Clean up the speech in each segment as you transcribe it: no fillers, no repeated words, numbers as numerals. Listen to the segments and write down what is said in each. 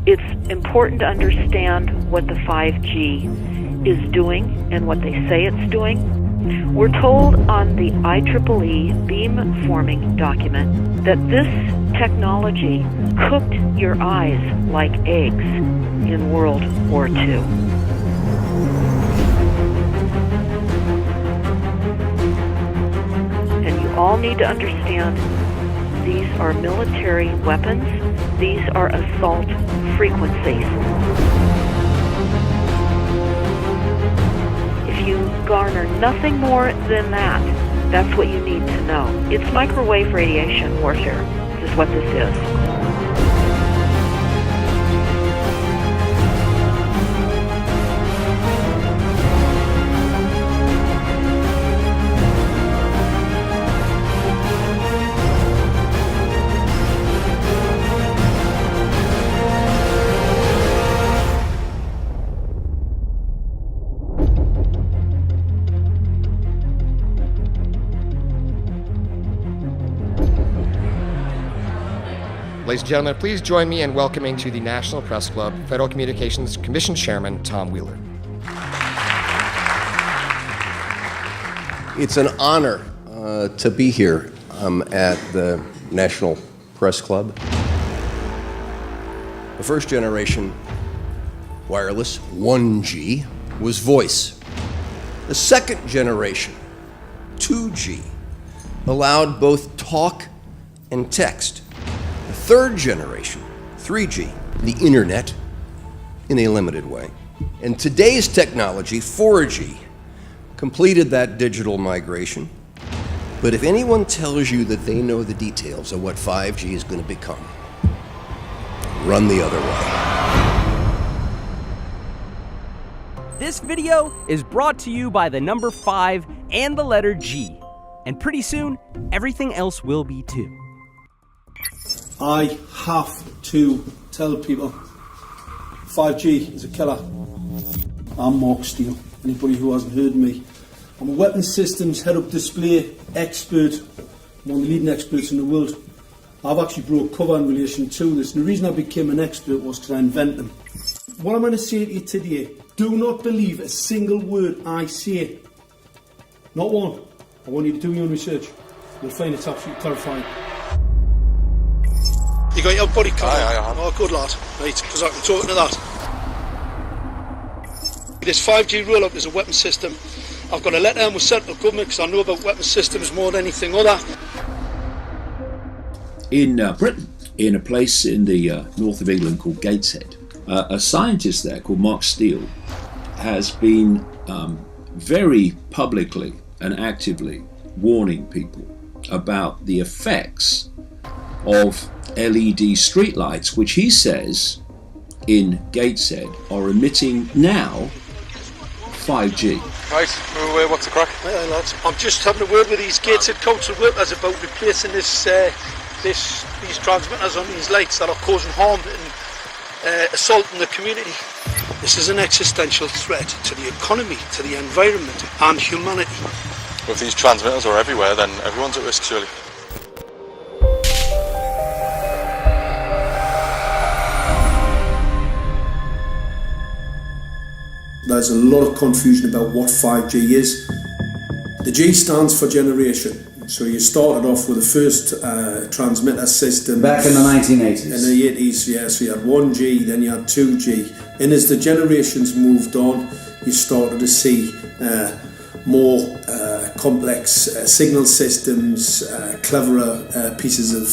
It's important to understand what the 5G is doing and what they say it's doing. We're told on the IEEE beamforming document that this technology cooked your eyes like eggs in World War II. And you all need to understand these are military weapons. These are assault frequencies. If you garner nothing more than that, that's what you need to know. It's microwave radiation warfare, is what this is. Ladies and gentlemen, please join me in welcoming to the National Press Club Federal Communications Commission Chairman Tom Wheeler. It's an honor to be here at the National Press Club. The first generation wireless, 1G, was voice. The second generation, 2G, allowed both talk and text. The third generation, 3G, the internet, in a limited way. And today's technology, 4G, completed that digital migration. But if anyone tells you that they know the details of what 5G is going to become, run the other way. This video is brought to you by the number 5 and the letter G. And pretty soon, everything else will be too. I have to tell people 5G is a killer. I'm Mark Steele. Anybody who hasn't heard me, I'm a weapons systems head-up display expert, one of the leading experts in the world. I've actually brought cover in relation to this, and the reason I became an expert was because I invented them. What I'm going to say to you today, do not believe a single word I say. Not one. I want you to do your own research. You'll find it's absolutely terrifying. You got your body cam? Aye. Oh, good lad. Right, because I can talk to that. This 5G roll-up is a weapon system. I've got a letter in with central government because I know about weapon systems more than anything other. In Britain, in a place in the north of England called Gateshead, a scientist there called Mark Steele has been very publicly and actively warning people about the effects of LED streetlights, which he says in Gateshead are emitting now 5G. Right, what's the crack? Hey, lads. I'm just having a word with these Gateshead council workers about replacing these transmitters on these lights that are causing harm and assaulting the community. This is an existential threat to the economy, to the environment and humanity. If these transmitters are everywhere, then everyone's at risk, surely. There's a lot of confusion about what 5G is. The G stands for generation. So you started off with the first transmitter system. Back in the 1980s. In the 80s, yeah. So you had 1G, then you had 2G. And as the generations moved on, you started to see more complex signal systems, cleverer pieces of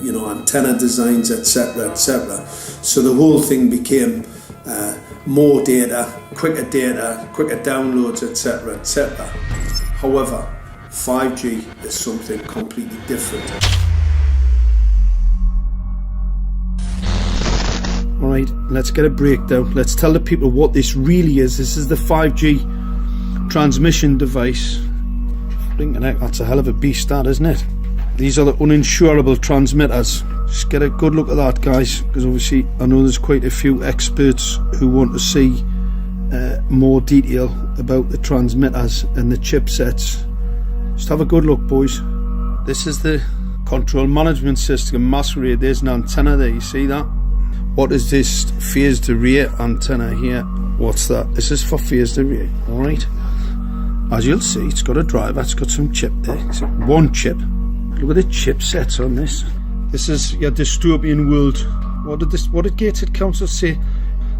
antenna designs, etc., etc. So the whole thing became more data, quicker downloads, etc., etc. However, 5G is something completely different. Alright, let's get a breakdown. Let's tell the people what this really is. This is the 5G transmission device. That's a hell of a beast, that, isn't it? These are the uninsurable transmitters. Just get a good look at that, guys, because obviously I know there's quite a few experts who want to see more detail about the transmitters and the chipsets. Just have a good look, boys. This is the control management system masquerade. There's an antenna there, you see that? What is this phased array antenna here? What's that? This is for phased array, alright? As you'll see, it's got a driver, it's got some chip there. It's one chip. Look at the chipsets on this. This is your dystopian world. What did Gateshead Council say?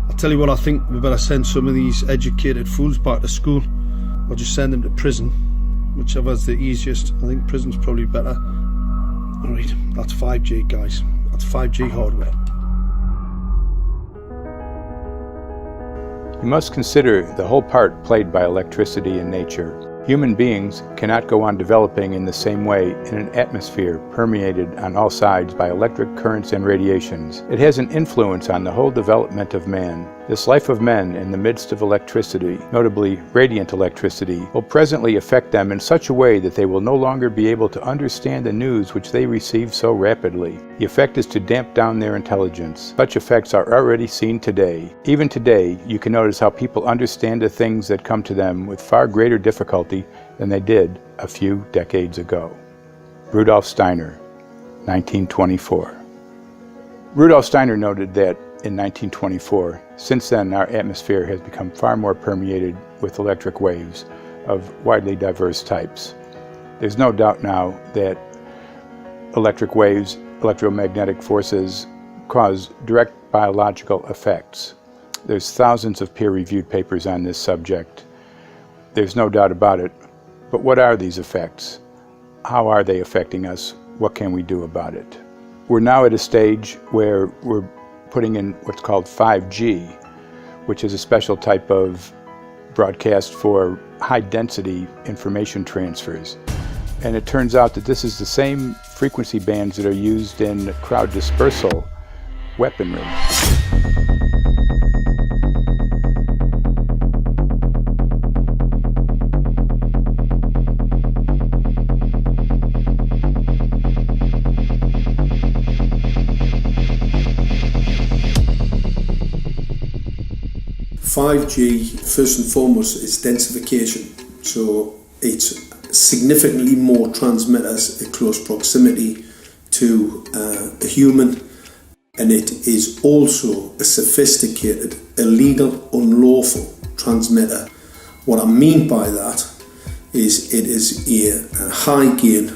I'll tell you what, I think we better send some of these educated fools back to school, or just send them to prison, whichever's the easiest. I think prison's probably better. Alright, that's 5G, guys. That's 5G hardware. You must consider the whole part played by electricity in nature. Human beings cannot go on developing in the same way in an atmosphere permeated on all sides by electric currents and radiations. It has an influence on the whole development of man. This life of men in the midst of electricity, notably radiant electricity, will presently affect them in such a way that they will no longer be able to understand the news which they receive so rapidly. The effect is to damp down their intelligence. Such effects are already seen today. Even today, you can notice how people understand the things that come to them with far greater difficulty than they did a few decades ago. Rudolf Steiner, 1924. Rudolf Steiner noted that in 1924, since then our atmosphere has become far more permeated with electric waves of widely diverse types. There's no doubt now that electric waves, electromagnetic forces, cause direct biological effects. There's thousands of peer-reviewed papers on this subject. There's no doubt about it. But what are these effects? How are they affecting us? What can we do about it? We're now at a stage where we're putting in what's called 5G, which is a special type of broadcast for high-density information transfers. And it turns out that this is the same frequency bands that are used in crowd dispersal weaponry. 5G, first and foremost, is densification. So it's significantly more transmitters in close proximity to a human, and it is also a sophisticated, illegal, unlawful transmitter. What I mean by that is it is a high gain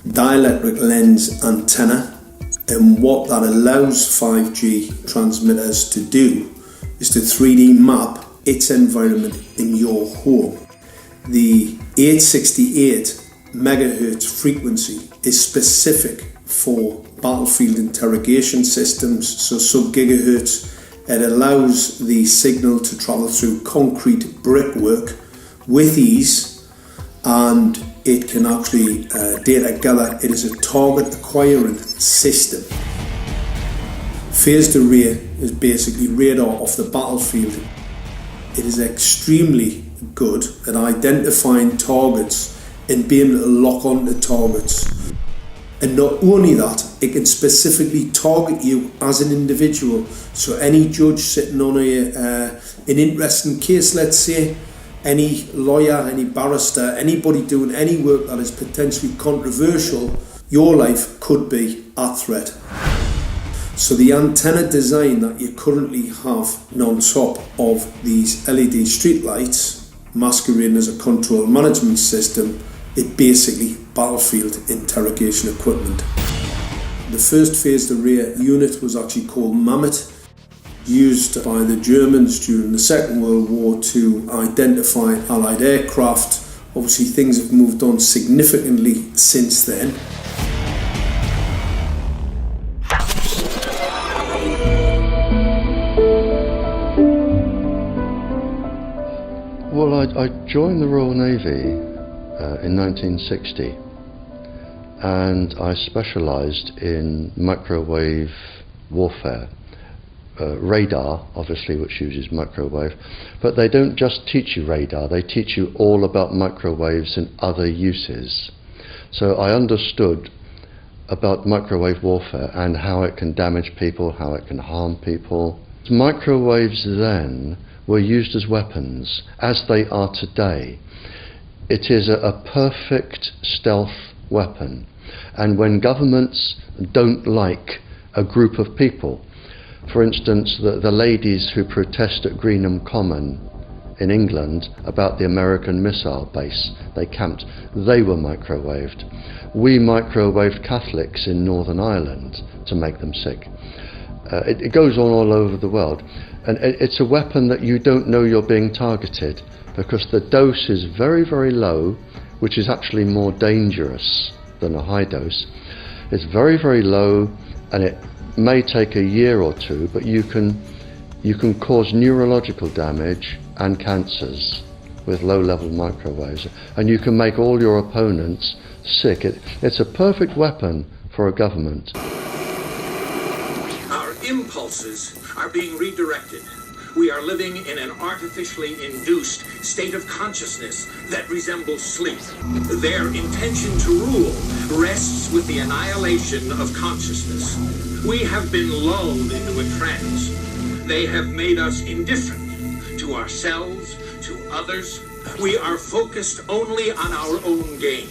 dielectric lens antenna, and what that allows 5G transmitters to do is to 3D map its environment in your home. The 868 megahertz frequency is specific for battlefield interrogation systems, so sub-gigahertz. It allows the signal to travel through concrete brickwork with ease, and it can actually data gather. It is a target acquiring system. Phased array is basically radar off the battlefield. It is extremely good at identifying targets and being able to lock onto targets. And not only that, it can specifically target you as an individual. So any judge sitting on an interesting case, let's say, any lawyer, any barrister, anybody doing any work that is potentially controversial, your life could be at threat. So the antenna design that you currently have on top of these LED streetlights, masquerading as a control management system, is basically battlefield interrogation equipment. The first phased array unit was actually called Mammoth, used by the Germans during the Second World War to identify Allied aircraft. Obviously things have moved on significantly since then. Well, I joined the Royal Navy in 1960, and I specialised in microwave warfare. Radar, obviously, which uses microwave, but they don't just teach you radar, they teach you all about microwaves and other uses. So I understood about microwave warfare and how it can damage people, how it can harm people. Microwaves then were used as weapons, as they are today. It is a perfect stealth weapon, and when governments don't like a group of people, For instance, the ladies who protest at Greenham Common in England about the American missile base they camped, they were microwaved. We microwaved Catholics in Northern Ireland to make them sick. It goes on all over the world, and it's a weapon that you don't know you're being targeted, because the dose is very, very low, which is actually more dangerous than a high dose. It's very, very low, and it may take a year or two, but you can cause neurological damage and cancers with low-level microwaves, and you can make all your opponents sick. It's a perfect weapon for a government. Our impulses are being redirected. We are living in an artificially induced state of consciousness that resembles sleep. Their intention to rule rests with the annihilation of consciousness. We have been lulled into a trance. They have made us indifferent to ourselves, to others. We are focused only on our own gain.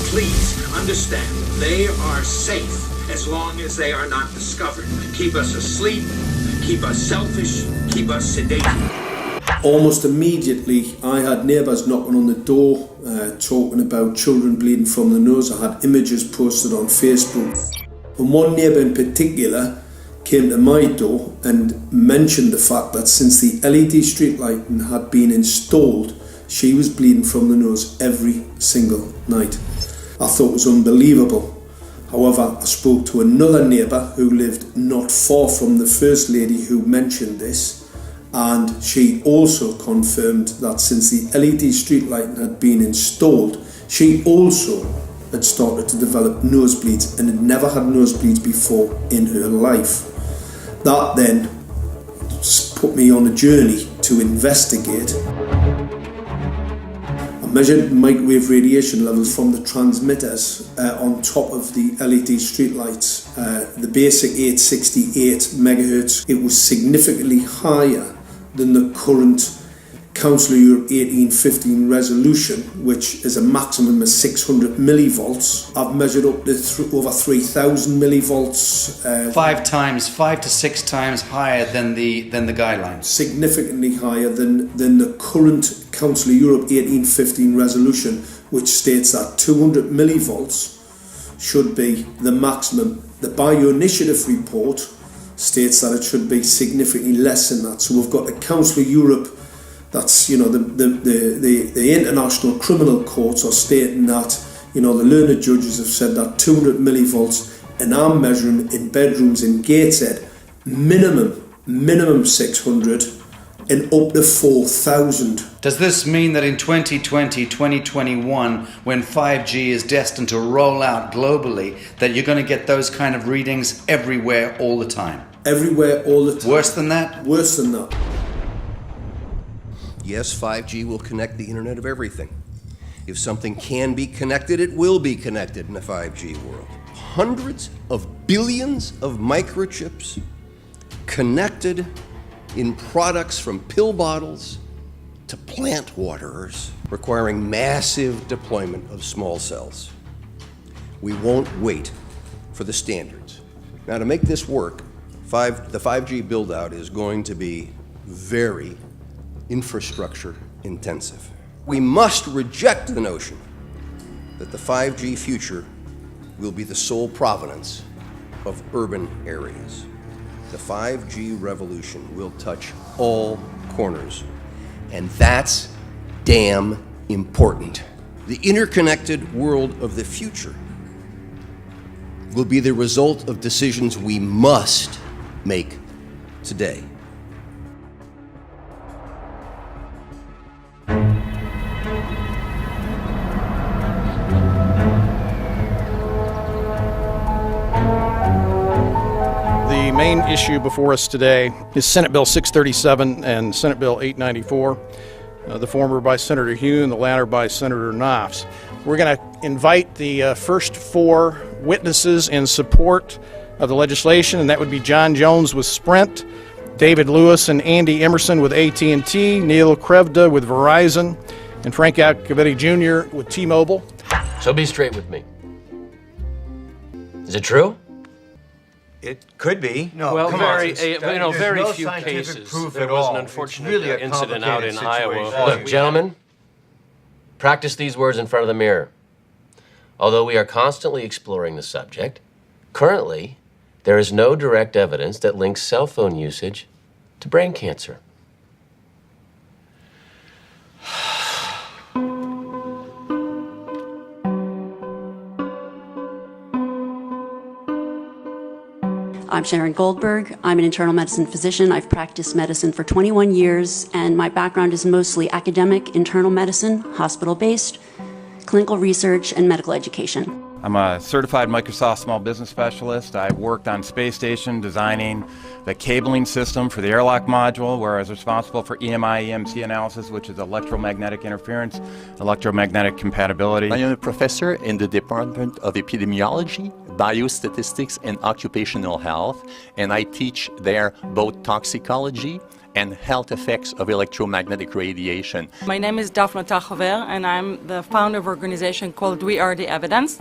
Please understand, they are safe as long as they are not discovered. Keep us asleep, keep us selfish, keep us sedated. Almost immediately, I had neighbours knocking on the door, talking about children bleeding from the nose. I had images posted on Facebook. And one neighbour in particular came to my door and mentioned the fact that since the LED street lighting had been installed, she was bleeding from the nose every single night. I thought it was unbelievable. However, I spoke to another neighbour who lived not far from the first lady who mentioned this, and she also confirmed that since the LED street lighting had been installed, she also had started to develop nosebleeds and had never had nosebleeds before in her life. That then put me on a journey to investigate. I measured microwave radiation levels from the transmitters on top of the LED streetlights. The basic 868 megahertz, it was significantly higher than the current Council of Europe 1815 resolution, which is a maximum of 600 millivolts. I've measured up to over 3,000 millivolts. 5 to 6 times higher than the guidelines. Significantly higher than the current Council of Europe 1815 resolution, which states that 200 millivolts should be the maximum. The Bioinitiative report states that it should be significantly less than that. So we've got the Council of Europe, that's, you know, the international criminal courts are stating that, you know, the learned judges have said that 200 millivolts, and I'm measuring in bedrooms in Gateshead, minimum 600 and up to 4,000. Does this mean that in 2020, 2021, when 5G is destined to roll out globally, that you're going to get those kind of readings everywhere all the time? Everywhere all the time. Worse than that? Worse than that. Yes, 5G will connect the Internet of everything. If something can be connected, it will be connected in the 5G world. Hundreds of billions of microchips connected in products from pill bottles to plant waterers, requiring massive deployment of small cells. We won't wait for the standards. Now, to make this work, the 5G build-out is going to be very infrastructure intensive. We must reject the notion that the 5G future will be the sole provenance of urban areas. The 5G revolution will touch all corners, and that's damn important. The interconnected world of the future will be the result of decisions we must make today. The main issue before us today is Senate Bill 637 and Senate Bill 894, the former by Senator Hugh and the latter by Senator Knopf. We're going to invite the first four witnesses in support of the legislation, and that would be John Jones with Sprint, David Lewis and Andy Emerson with AT&T, Neil Krevda with Verizon, and Frank Iacovetti Jr. with T-Mobile. So be straight with me. Is it true? It could be. No, well, very few cases. There was an unfortunate incident out in Iowa. Look, gentlemen, practice these words in front of the mirror. Although we are constantly exploring the subject, currently, there is no direct evidence that links cell phone usage to brain cancer. I'm Sharon Goldberg. I'm an internal medicine physician. I've practiced medicine for 21 years, and my background is mostly academic, internal medicine, hospital-based, clinical research, and medical education. I'm a certified Microsoft small business specialist. I worked on space station designing the cabling system for the airlock module, where I was responsible for EMI/EMC analysis, which is electromagnetic interference, electromagnetic compatibility. I am a professor in the Department of Epidemiology, Biostatistics, and Occupational Health, and I teach there both toxicology and health effects of electromagnetic radiation. My name is Daphne Tachover, and I'm the founder of an organization called We Are the Evidence.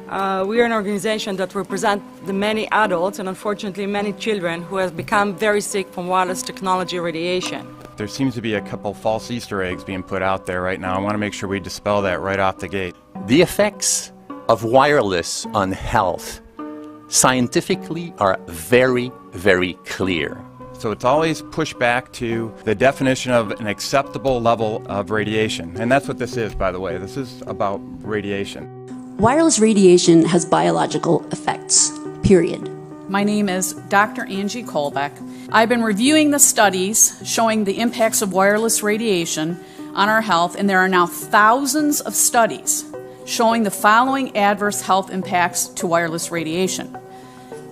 We are an organization that represents the many adults and unfortunately many children who have become very sick from wireless technology radiation. There seems to be a couple false Easter eggs being put out there right now. I want to make sure we dispel that right off the gate. The effects of wireless on health scientifically are very, very clear. So it's always pushed back to the definition of an acceptable level of radiation. And that's what this is, by the way. This is about radiation. Wireless radiation has biological effects, period. My name is Dr. Angie Kolbeck. I've been reviewing the studies showing the impacts of wireless radiation on our health, and there are now thousands of studies showing the following adverse health impacts to wireless radiation: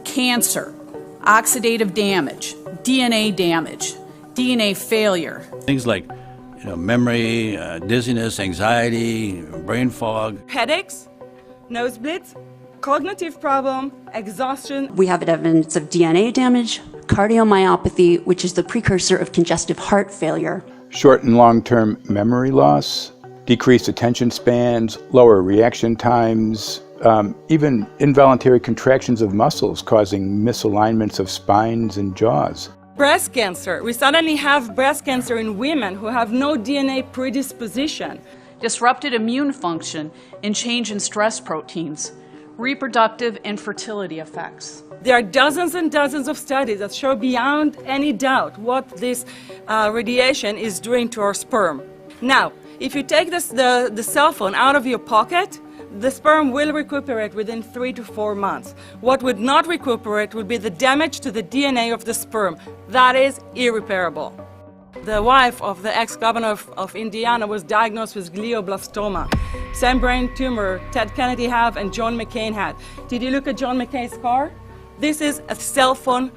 cancer, oxidative damage, DNA damage, DNA failure. Things like memory, dizziness, anxiety, brain fog. Headaches, nosebleeds, cognitive problem, exhaustion. We have evidence of DNA damage, cardiomyopathy, which is the precursor of congestive heart failure. Short and long-term memory loss, decreased attention spans, lower reaction times, even involuntary contractions of muscles causing misalignments of spines and jaws. Breast cancer. We suddenly have breast cancer in women who have no DNA predisposition. Disrupted immune function and change in stress proteins, reproductive and fertility effects. There are dozens and dozens of studies that show beyond any doubt what this radiation is doing to our sperm. Now, if you take the cell phone out of your pocket, the sperm will recuperate within 3 to 4 months. What would not recuperate would be the damage to the DNA of the sperm. That is irreparable. The wife of the ex-governor of Indiana was diagnosed with glioblastoma. Same brain tumor Ted Kennedy had and John McCain had. Did you look at John McCain's car? This is a cell phone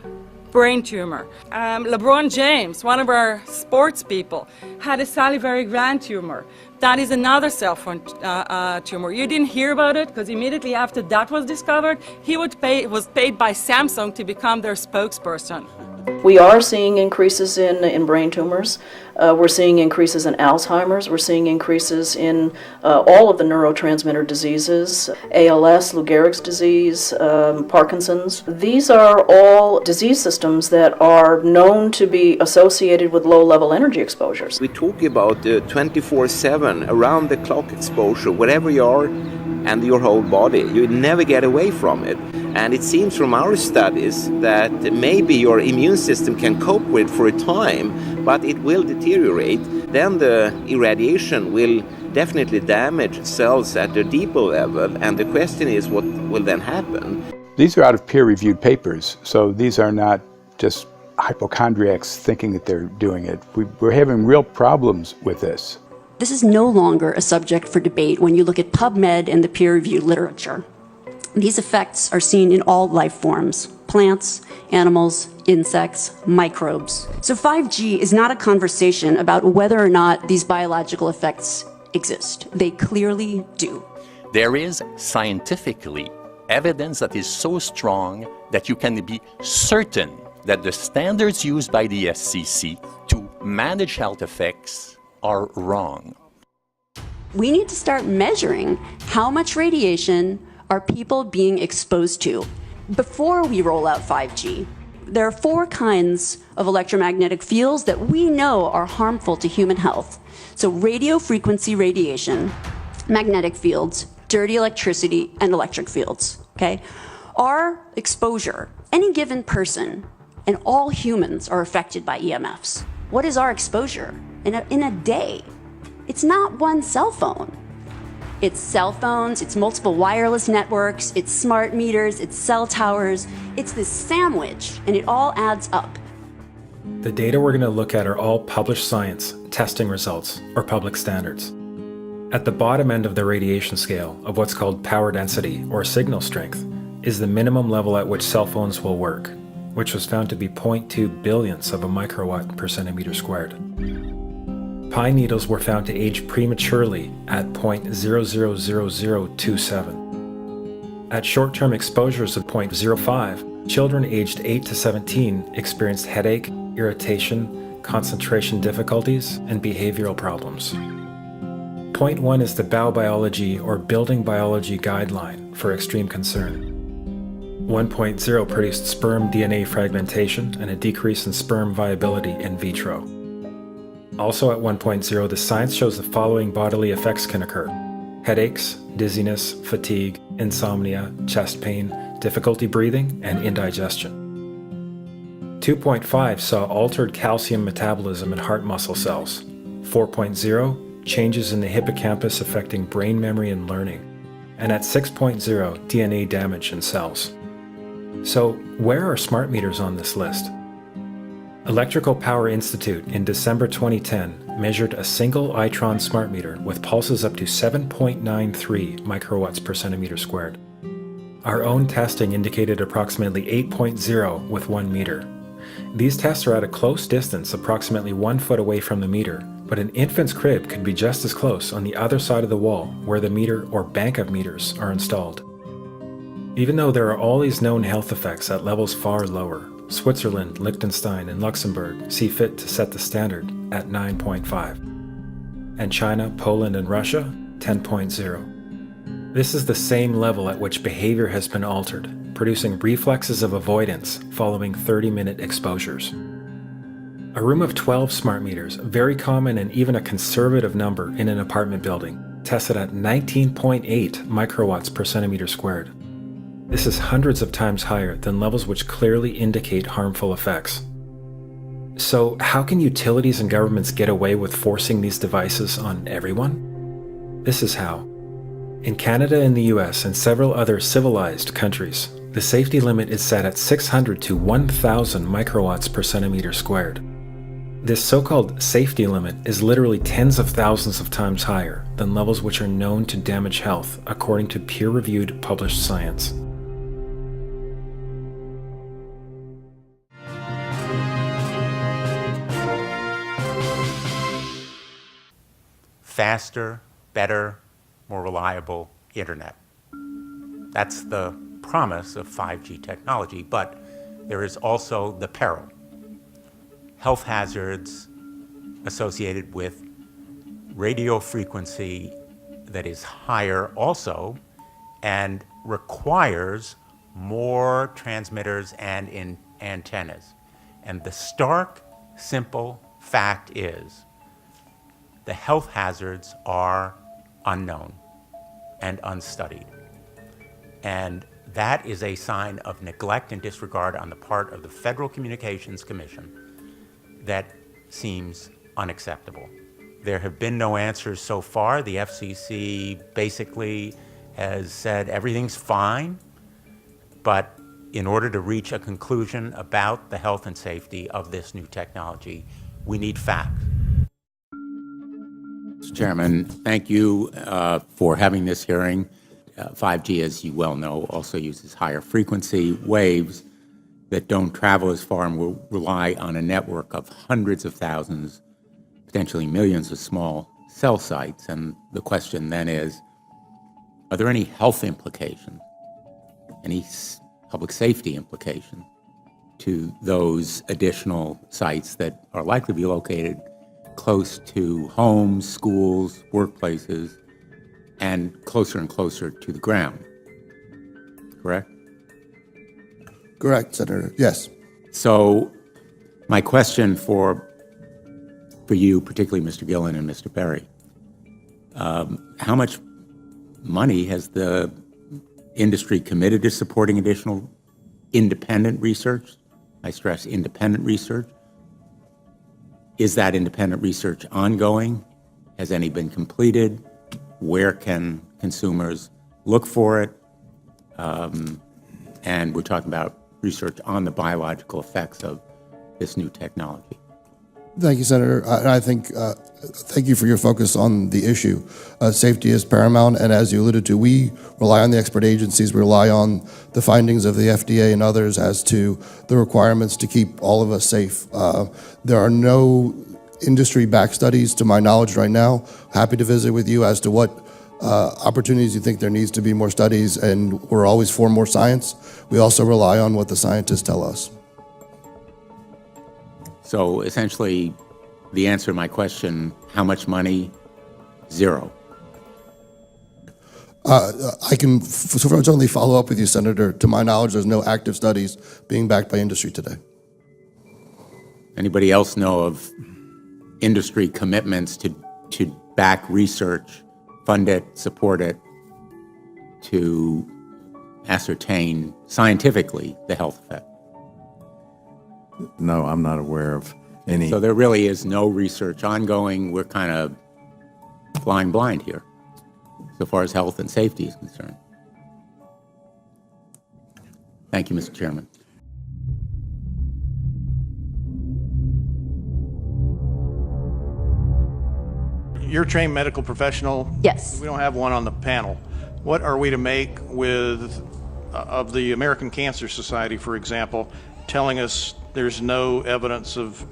brain tumor. LeBron James, one of our sports people, had a salivary gland tumor. That is another cell phone tumor. You didn't hear about it because immediately after that was discovered, he was paid by Samsung to become their spokesperson. We are seeing increases in brain tumors. We're seeing increases in Alzheimer's. We're seeing increases in all of the neurotransmitter diseases, ALS, Lou Gehrig's disease, Parkinson's. These are all disease systems that are known to be associated with low-level energy exposures. We talk about 24/7, around-the-clock exposure, wherever you are and your whole body. You never get away from it. And it seems from our studies that maybe your immune system can cope with for a time, but it will deteriorate. Then the irradiation will definitely damage cells at a deeper level, and the question is what will then happen? These are out of peer-reviewed papers, so these are not just hypochondriacs thinking that they're doing it. We're having real problems with this. This is no longer a subject for debate when you look at PubMed and the peer-reviewed literature. These effects are seen in all life forms: plants, animals, insects, microbes. So 5G is not a conversation about whether or not these biological effects exist. They clearly do. There is scientifically evidence that is so strong that you can be certain that the standards used by the FCC to manage health effects are wrong. We need to start measuring how much radiation are people being exposed to. before we roll out 5G, there are 4 kinds of electromagnetic fields that we know are harmful to human health. So radio frequency radiation, magnetic fields, dirty electricity, and electric fields, okay? Our exposure, any given person, and all humans are affected by EMFs. What is our exposure in a day? It's not one cell phone. It's cell phones, it's multiple wireless networks, it's smart meters, it's cell towers. It's this sandwich, and it all adds up. The data we're going to look at are all published science, testing results, or public standards. At the bottom end of the radiation scale of what's called power density or signal strength is the minimum level at which cell phones will work, which was found to be 0.2 billionths of a microwatt per centimeter squared. Pine needles were found to age prematurely at 0.000027. At short-term exposures of 0.05, children aged 8 to 17 experienced headache, irritation, concentration difficulties, and behavioral problems. 0.1 is the biobiology or building biology guideline for extreme concern. 1.0 produced sperm DNA fragmentation and a decrease in sperm viability in vitro. Also at 1.0, the science shows the following bodily effects can occur: headaches, dizziness, fatigue, insomnia, chest pain, difficulty breathing, and indigestion. 2.5 saw altered calcium metabolism in heart muscle cells. 4.0, changes in the hippocampus affecting brain memory and learning. And at 6.0, DNA damage in cells. So, where are smart meters on this list? Electrical Power Institute in December 2010 measured a single Itron smart meter with pulses up to 7.93 microwatts per centimeter squared. Our own testing indicated approximately 8.0 with 1 meter. These tests are at a close distance, approximately 1 foot away from the meter, but an infant's crib could be just as close on the other side of the wall where the meter or bank of meters are installed. Even though there are all these known health effects at levels far lower, Switzerland, Liechtenstein, and Luxembourg see fit to set the standard at 9.5. And China, Poland, and Russia, 10.0. This is the same level at which behavior has been altered, producing reflexes of avoidance following 30-minute exposures. A room of 12 smart meters, very common and even a conservative number in an apartment building, tested at 19.8 microwatts per centimeter squared. This is hundreds of times higher than levels which clearly indicate harmful effects. So, how can utilities and governments get away with forcing these devices on everyone? This is how. In Canada and the US and several other civilized countries, the safety limit is set at 600 to 1,000 microwatts per centimeter squared. This so-called safety limit is literally tens of thousands of times higher than levels which are known to damage health according to peer-reviewed published science. Faster, better, more reliable internet. That's the promise of 5G technology, but there is also the peril. Health hazards associated with radio frequency that is higher also and requires more transmitters and antennas. And the stark, simple fact is the health hazards are unknown and unstudied. And that is a sign of neglect and disregard on the part of the Federal Communications Commission that seems unacceptable. There have been no answers so far. The FCC basically has said everything's fine, but in order to reach a conclusion about the health and safety of this new technology, we need facts. Mr. Chairman, thank you for having this hearing. 5G, as you well know, also uses higher frequency waves that don't travel as far and will rely on a network of hundreds of thousands, potentially millions of small cell sites. And the question then is, are there any health implications, any public safety implications to those additional sites that are likely to be located close to homes, schools, workplaces, and closer to the ground, correct? Correct, Senator. Yes. So my question for you, particularly Mr. Gillen and Mr. Perry, how much money has the industry committed to supporting additional independent research? I stress independent research. Is that independent research ongoing? Has any been completed? Where can consumers look for it? And we're talking about research on the biological effects of this new technology. Thank you, Senator. I think, thank you for your focus on the issue. Safety is paramount, and as you alluded to, we rely on the expert agencies, we rely on the findings of the FDA and others as to the requirements to keep all of us safe. There are no industry-backed studies, to my knowledge right now. Happy to visit with you as to what opportunities you think there needs to be more studies, and we're always for more science. We also rely on what the scientists tell us. So essentially, the answer to my question, how much money? Zero. I can certainly follow up with you, Senator. To my knowledge, there's no active studies being backed by industry today. Anybody else know of industry commitments to back research, fund it, support it, to ascertain scientifically the health effect? No, I'm not aware of any. So there really is no research ongoing. We're kind of flying blind here, so far as health and safety is concerned. Thank you, Mr. Chairman. You're a trained medical professional. Yes. We don't have one on the panel. What are we to make with of the American Cancer Society, for example, telling us there's no evidence of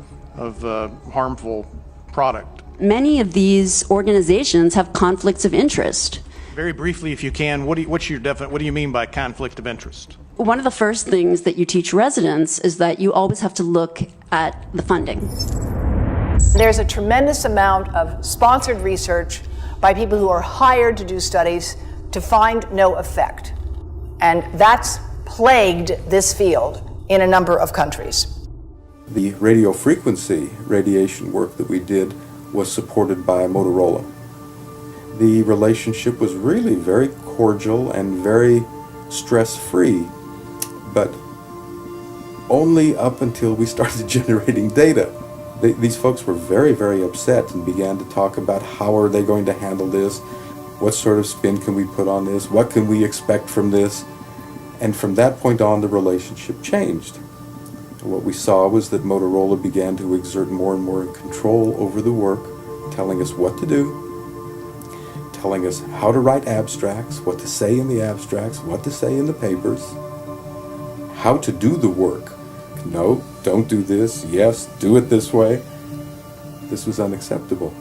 harmful product? Many of these organizations have conflicts of interest. Very briefly, if you can, what do you mean by conflict of interest? One of the first things that you teach residents is that you always have to look at the funding. There's a tremendous amount of sponsored research by people who are hired to do studies to find no effect. And that's plagued this field in a number of countries. The radio frequency radiation work that we did was supported by Motorola. The relationship was really very cordial and very stress-free, but only up until we started generating data. These folks were very, very upset and began to talk about how are they going to handle this, what sort of spin can we put on this, what can we expect from this, and from that point on the relationship changed. What we saw was that Motorola began to exert more and more control over the work, telling us what to do, telling us how to write abstracts, what to say in the abstracts, what to say in the papers, how to do the work. No, don't do this. Yes, do it this way. This was unacceptable.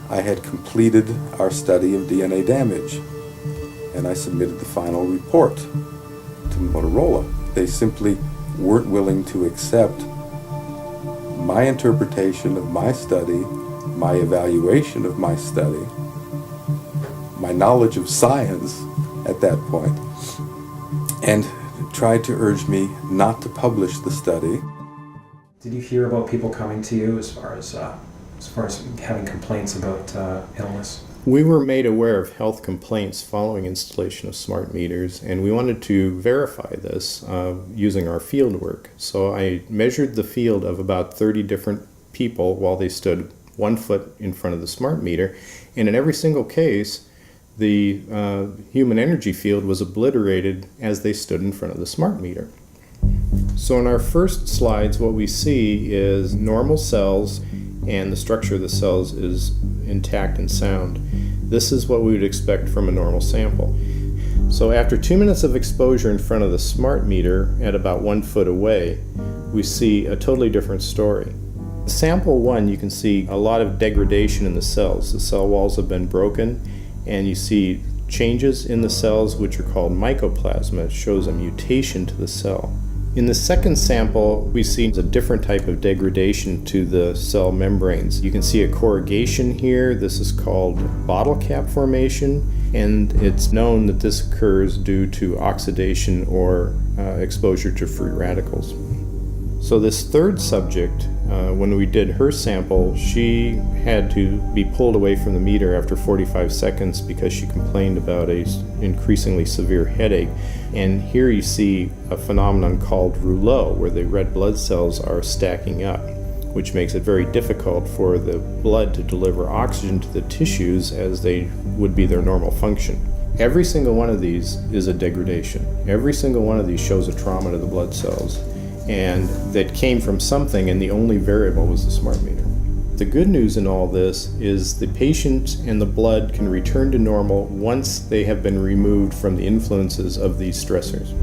I had completed our study of DNA damage, and I submitted the final report to Motorola. They simply weren't willing to accept my interpretation of my study, my evaluation of my study, my knowledge of science at that point, and tried to urge me not to publish the study. Did you hear about people coming to you as far as having complaints about illness? We were made aware of health complaints following installation of smart meters, and we wanted to verify this using our field work. So I measured the field of about 30 different people while they stood 1 foot in front of the smart meter, and in every single case, the human energy field was obliterated as they stood in front of the smart meter. So in our first slides, what we see is normal cells, and the structure of the cells is intact and sound. This is what we would expect from a normal sample. So after 2 minutes of exposure in front of the smart meter at about 1 foot away, we see a totally different story. Sample 1, you can see a lot of degradation in the cells. The cell walls have been broken, and you see changes in the cells which are called mycoplasma. It shows a mutation to the cell. In the second sample, we see a different type of degradation to the cell membranes. You can see a corrugation here. This is called bottle cap formation. and it's known that this occurs due to oxidation or exposure to free radicals. So this third subject, when we did her sample, she had to be pulled away from the meter after 45 seconds because she complained about an increasingly severe headache. And here you see a phenomenon called rouleau, where the red blood cells are stacking up, which makes it very difficult for the blood to deliver oxygen to the tissues as they would be their normal function. Every single one of these is a degradation. Every single one of these shows a trauma to the blood cells, and that came from something, and the only variable was the smart meter. The good news in all this is the patient and the blood can return to normal once they have been removed from the influences of these stressors.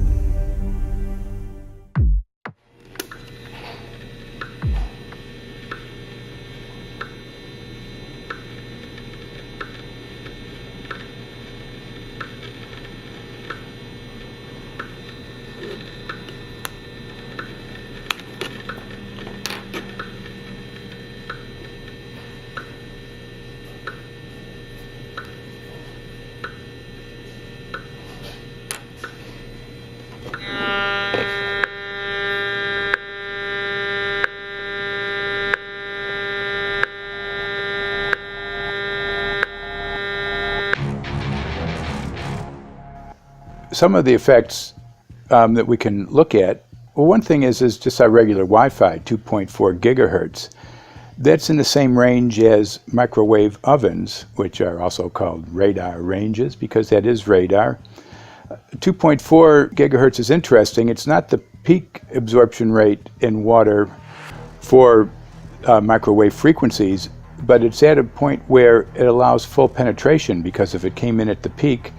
Some of the effects that we can look at, well, one thing is just our regular Wi-Fi, 2.4 gigahertz. That's in the same range as microwave ovens, which are also called radar ranges, because that is radar. 2.4 gigahertz is interesting. It's not the peak absorption rate in water for microwave frequencies, but it's at a point where it allows full penetration, because if it came in at the peak,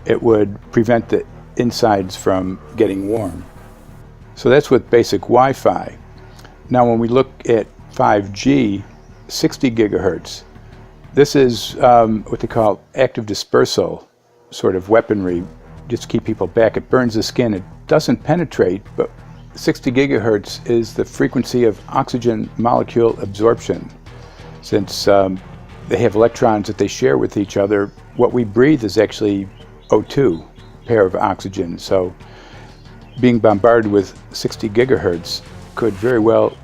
it would prevent the insides from getting warm. So that's with basic Wi-Fi. Now when we look at 5G, 60 gigahertz, this is what they call active dispersal sort of weaponry, just to keep people back. It burns the skin. It doesn't penetrate, but 60 gigahertz is the frequency of oxygen molecule absorption. Since they have electrons that they share with each other, what we breathe is actually O2, pair of oxygen. So being bombarded with 60 gigahertz could very well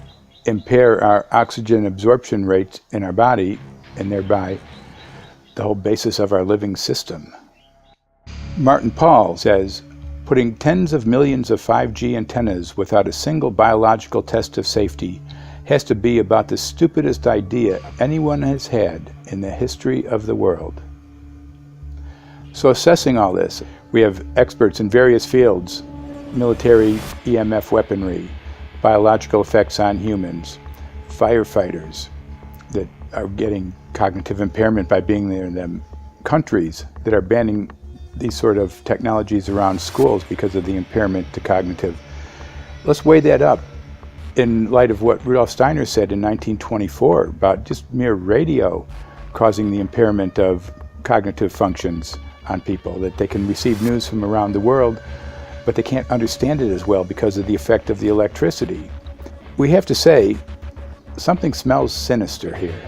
impair our oxygen absorption rate in our body, and thereby the whole basis of our living system. Martin Pall says, putting tens of millions of 5G antennas without a single biological test of safety has to be about the stupidest idea anyone has had in the history of the world. So assessing all this, we have experts in various fields: military EMF weaponry, biological effects on humans, firefighters that are getting cognitive impairment by being there in them, countries that are banning these sort of technologies around schools because of the impairment to cognitive. Let's weigh that up in light of what Rudolf Steiner said in 1924 about just mere radio causing the impairment of cognitive functions on people, that they can receive news from around the world, but they can't understand it as well because of the effect of the electricity. We have to say, something smells sinister here.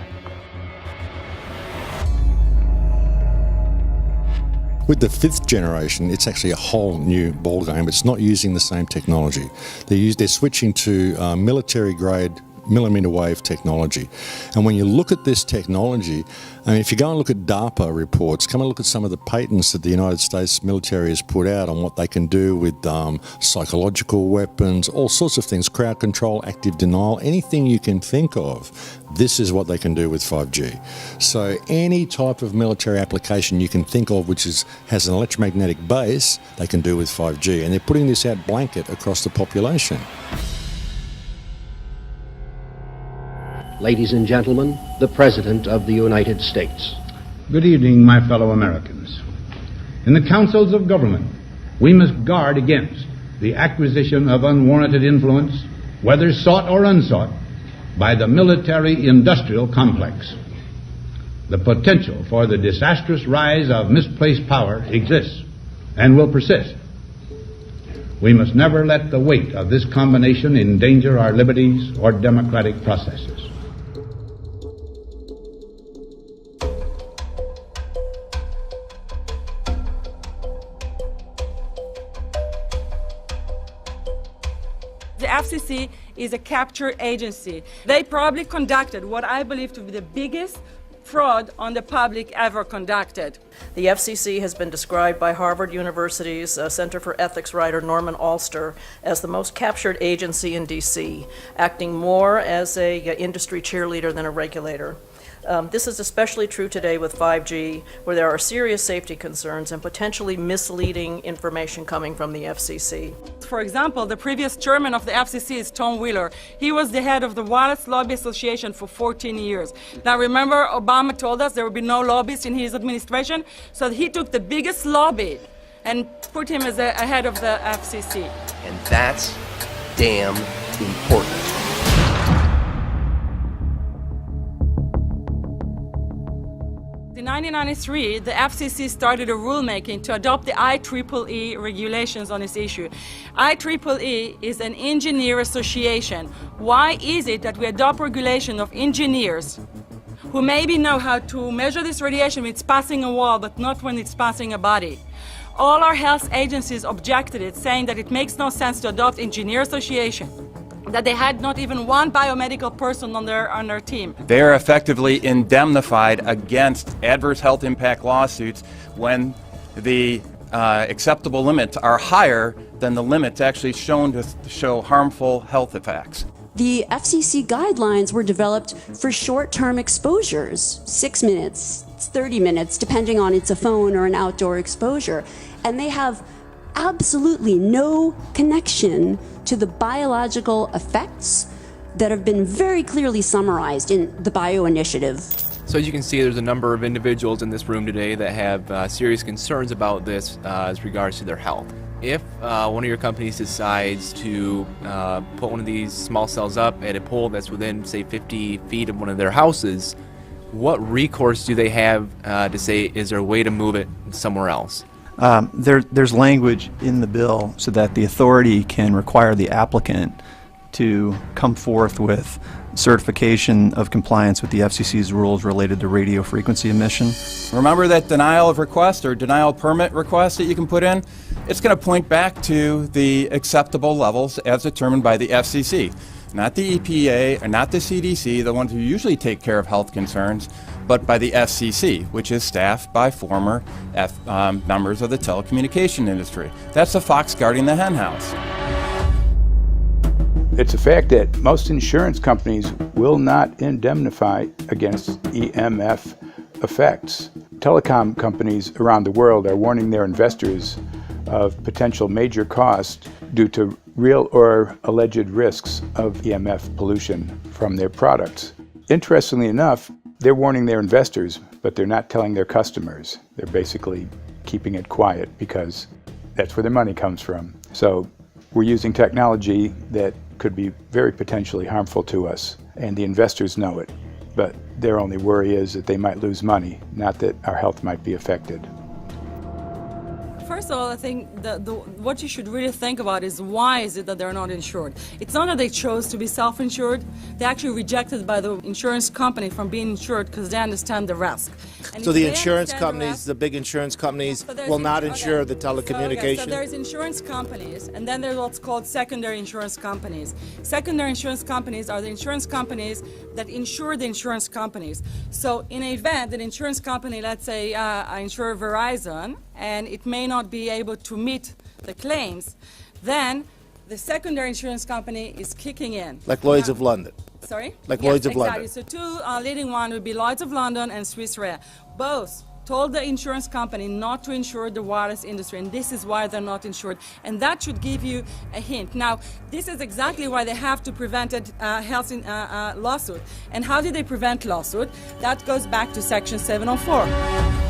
With the 5th generation, it's actually a whole new ballgame. It's not using the same technology. They're switching to military-grade millimeter wave technology. And when you look at this technology, I mean, if you go and look at DARPA reports, come and look at some of the patents that the United States military has put out on what they can do with psychological weapons, all sorts of things, crowd control, active denial, anything you can think of, this is what they can do with 5G. So any type of military application you can think of which has an electromagnetic base, they can do with 5G. And they're putting this out blanket across the population. Ladies and gentlemen, the President of the United States. Good evening, my fellow Americans. In the councils of government, we must guard against the acquisition of unwarranted influence, whether sought or unsought, by the military-industrial complex. The potential for the disastrous rise of misplaced power exists and will persist. We must never let the weight of this combination endanger our liberties or democratic processes. The FCC is a capture agency. They probably conducted what I believe to be the biggest fraud on the public ever conducted. The FCC has been described by Harvard University's Center for Ethics writer Norman Alster as the most captured agency in D.C., acting more as an industry cheerleader than a regulator. This is especially true today with 5G, where there are serious safety concerns and potentially misleading information coming from the FCC. For example, the previous chairman of the FCC is Tom Wheeler. He was the head of the Wireless Lobby Association for 14 years. Now remember, Obama told us there would be no lobbyists in his administration, so he took the biggest lobby and put him as a head of the FCC. And that's damn important. In 1993, the FCC started a rulemaking to adopt the IEEE regulations on this issue. IEEE is an engineer association. Why is it that we adopt regulation of engineers who maybe know how to measure this radiation when it's passing a wall, but not when it's passing a body? All our health agencies objected it, saying that it makes no sense to adopt engineer association, that they had not even one biomedical person on their team. They are effectively indemnified against adverse health impact lawsuits when the acceptable limits are higher than the limits actually shown to show harmful health effects. The FCC guidelines were developed for short-term exposures, 6 minutes, 30 minutes, depending on it's a phone or an outdoor exposure. And they have absolutely no connection to the biological effects that have been very clearly summarized in the Bio Initiative. So as you can see, there's a number of individuals in this room today that have serious concerns about this as regards to their health. If one of your companies decides to put one of these small cells up at a pole that's within, say, 50 feet of one of their houses, what recourse do they have to say, is there a way to move it somewhere else? There's language in the bill so that the authority can require the applicant to come forth with certification of compliance with the FCC's rules related to radio frequency emission. Remember that denial of request or denial permit request that you can put in? It's going to point back to the acceptable levels as determined by the FCC. Not the EPA or not the CDC, the ones who usually take care of health concerns, but by the FCC, which is staffed by former members of the telecommunication industry. That's the fox guarding the hen house. It's a fact that most insurance companies will not indemnify against EMF effects. Telecom companies around the world are warning their investors of potential major costs due to real or alleged risks of EMF pollution from their products. Interestingly enough, they're warning their investors, but they're not telling their customers. They're basically keeping it quiet because that's where their money comes from. So we're using technology that could be very potentially harmful to us, and the investors know it. But their only worry is that they might lose money, not that our health might be affected. First of all, I think what you should really think about is why is it that they're not insured? It's not that they chose to be self-insured. They actually rejected by the insurance company from being insured because they understand the risk. And so the insurance companies, the big insurance companies, will not insure the telecommunication? So there's insurance companies, and then there's what's called secondary insurance companies. Secondary insurance companies are the insurance companies that insure the insurance companies. So in an event, an insurance company, let's say I insure Verizon, and it may not be able to meet the claims, then the secondary insurance company is kicking in. Like Lloyd's of London? Sorry? Like yes, Lloyd's of exactly. London? So two leading ones would be Lloyd's of London and Swiss Re. Both told the insurance company not to insure the wireless industry, and this is why they're not insured. And that should give you a hint. Now, this is exactly why they have to prevent a health lawsuit. And how do they prevent lawsuit? That goes back to Section 704.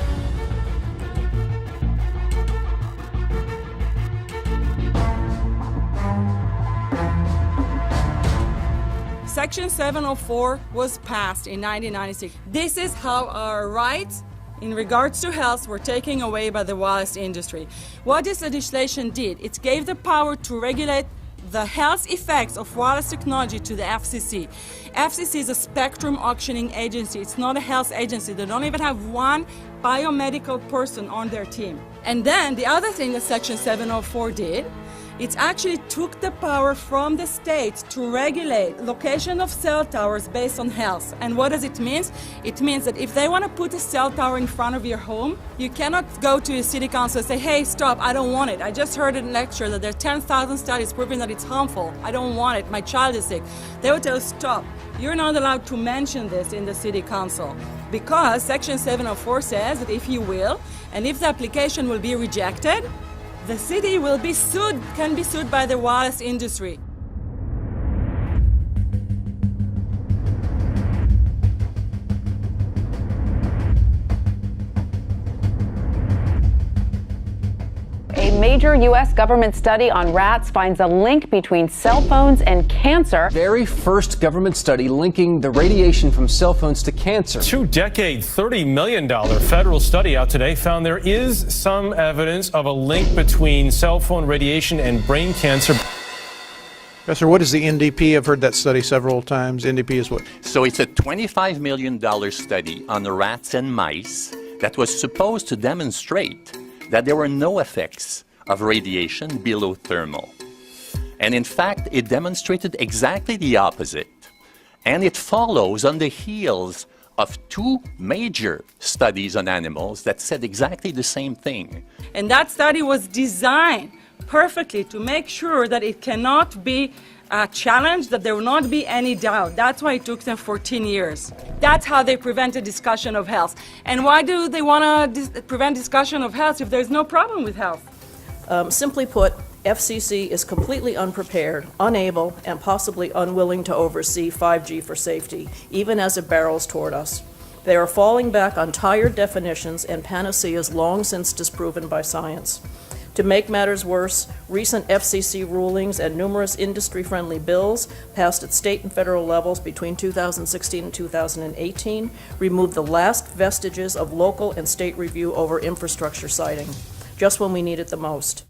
Section 704 was passed in 1996. This is how our rights in regards to health were taken away by the wireless industry. What this legislation did, it gave the power to regulate the health effects of wireless technology to the FCC. FCC is a spectrum auctioning agency. It's not a health agency. They don't even have one biomedical person on their team. And then the other thing that Section 704 did, It actually took the power from the states to regulate location of cell towers based on health. And what does it mean? It means that if they want to put a cell tower in front of your home, you cannot go to your city council and say, hey, stop, I don't want it. I just heard in a lecture that there are 10,000 studies proving that it's harmful. I don't want it. My child is sick. They will tell you, stop. You're not allowed to mention this in the city council because Section 704 says that if you will, and if the application will be rejected, the city will be sued, can be sued by the wireless industry. A major U.S. government study on rats finds a link between cell phones and cancer. Very first government study linking the radiation from cell phones to cancer. Two-decade, $30 million federal study out today found there is some evidence of a link between cell phone radiation and brain cancer. Professor, what is the NDP? I've heard that study several times. NDP is what? So it's a $25 million study on rats and mice that was supposed to demonstrate that there were no effects of radiation below thermal. And in fact, it demonstrated exactly the opposite. And it follows on the heels of two major studies on animals that said exactly the same thing. And that study was designed perfectly to make sure that it cannot be challenged, that there will not be any doubt. That's why it took them 14 years. That's how they prevented discussion of health. And why do they want to prevent discussion of health if there's no problem with health? Simply put, FCC is completely unprepared, unable, and possibly unwilling to oversee 5G for safety, even as it barrels toward us. They are falling back on tired definitions and panaceas long since disproven by science. To make matters worse, recent FCC rulings and numerous industry-friendly bills passed at state and federal levels between 2016 and 2018 removed the last vestiges of local and state review over infrastructure siting, just when we need it the most.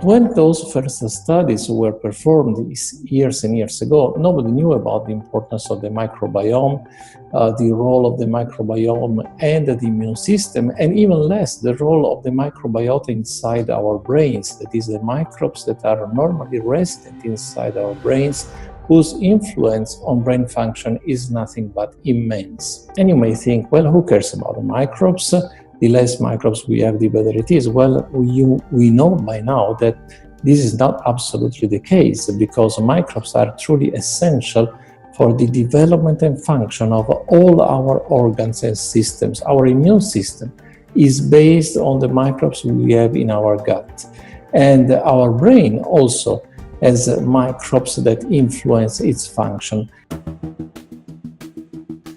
When those first studies were performed years and years ago, nobody knew about the importance of the microbiome, the role of the microbiome and the immune system, and even less the role of the microbiota inside our brains, that is, the microbes that are normally resident inside our brains, whose influence on brain function is nothing but immense. And you may think, well, who cares about the microbes? The less microbes we have, the better it is. Well, we know by now that this is not absolutely the case, because microbes are truly essential for the development and function of all our organs and systems. Our immune system is based on the microbes we have in our gut. And our brain also has microbes that influence its function.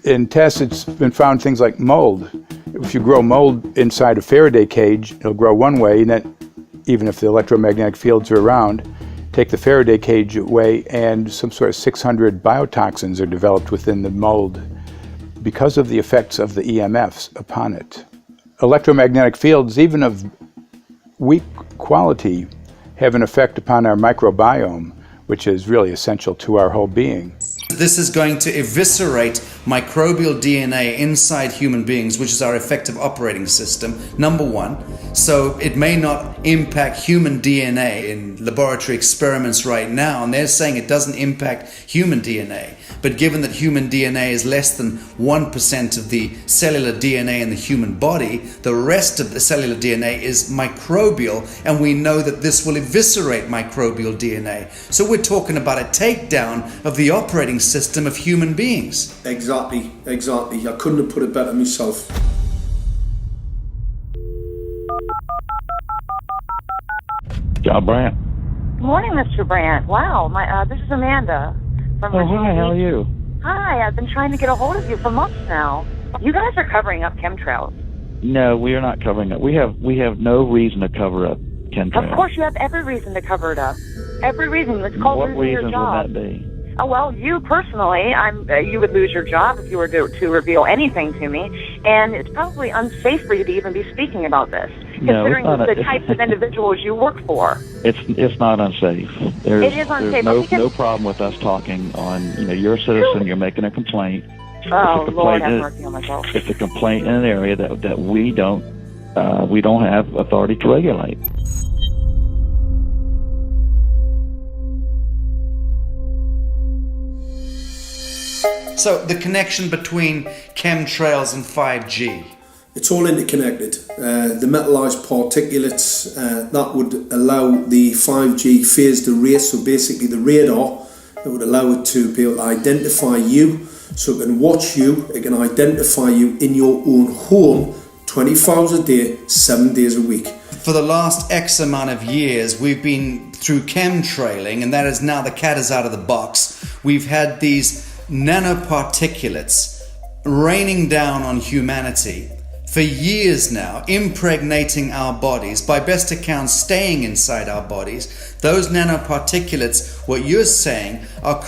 In tests, it's been found things like mold. If you grow mold inside a Faraday cage, it'll grow one way, and then even if the electromagnetic fields are around, take the Faraday cage away and some sort of 600 biotoxins are developed within the mold because of the effects of the EMFs upon it. Electromagnetic fields, even of weak quality, have an effect upon our microbiome, which is really essential to our whole being. This is going to eviscerate microbial DNA inside human beings, which is our effective operating system, number one. So it may not impact human DNA in laboratory experiments right now, and they're saying it doesn't impact human DNA. But given that human DNA is less than 1% of the cellular DNA in the human body, the rest of the cellular DNA is microbial, and we know that this will eviscerate microbial DNA. So we're talking about a takedown of the operating system of human beings. Exactly. I couldn't have put it better myself. John Brandt. Good morning, Mr. Brandt. Wow, this is Amanda from Virginia. Hi, how are you? Hi, I've been trying to get a hold of you for months now. You guys are covering up chemtrails. No, we are not covering it. We have no reason to cover up chemtrails. Of course, you have every reason to cover it up. Every reason. It's called What losing your reasons job. would that be? Oh, well, you personally, you would lose your job if you were to reveal anything to me, and it's probably unsafe for you to even be speaking about this, No, considering it's not the types of individuals you work for. It's not unsafe. It is unsafe. There's no problem with us talking on. You're a citizen. You're making a complaint. Oh, Lord, have mercy on myself. It's a complaint in an area that we don't have authority to regulate. So the connection between chemtrails and 5G. It's all interconnected. The metallized particulates that would allow the 5G phased array, so basically the radar that would allow it to be able to identify you, so it can watch you, it can identify you in your own home 24 hours a day, 7 days a week. For the last X amount of years, we've been through chemtrailing, and that is now the cat is out of the box. We've had these nanoparticulates raining down on humanity for years now, impregnating our bodies, by best accounts staying inside our bodies. Those nanoparticulates, what you're saying, are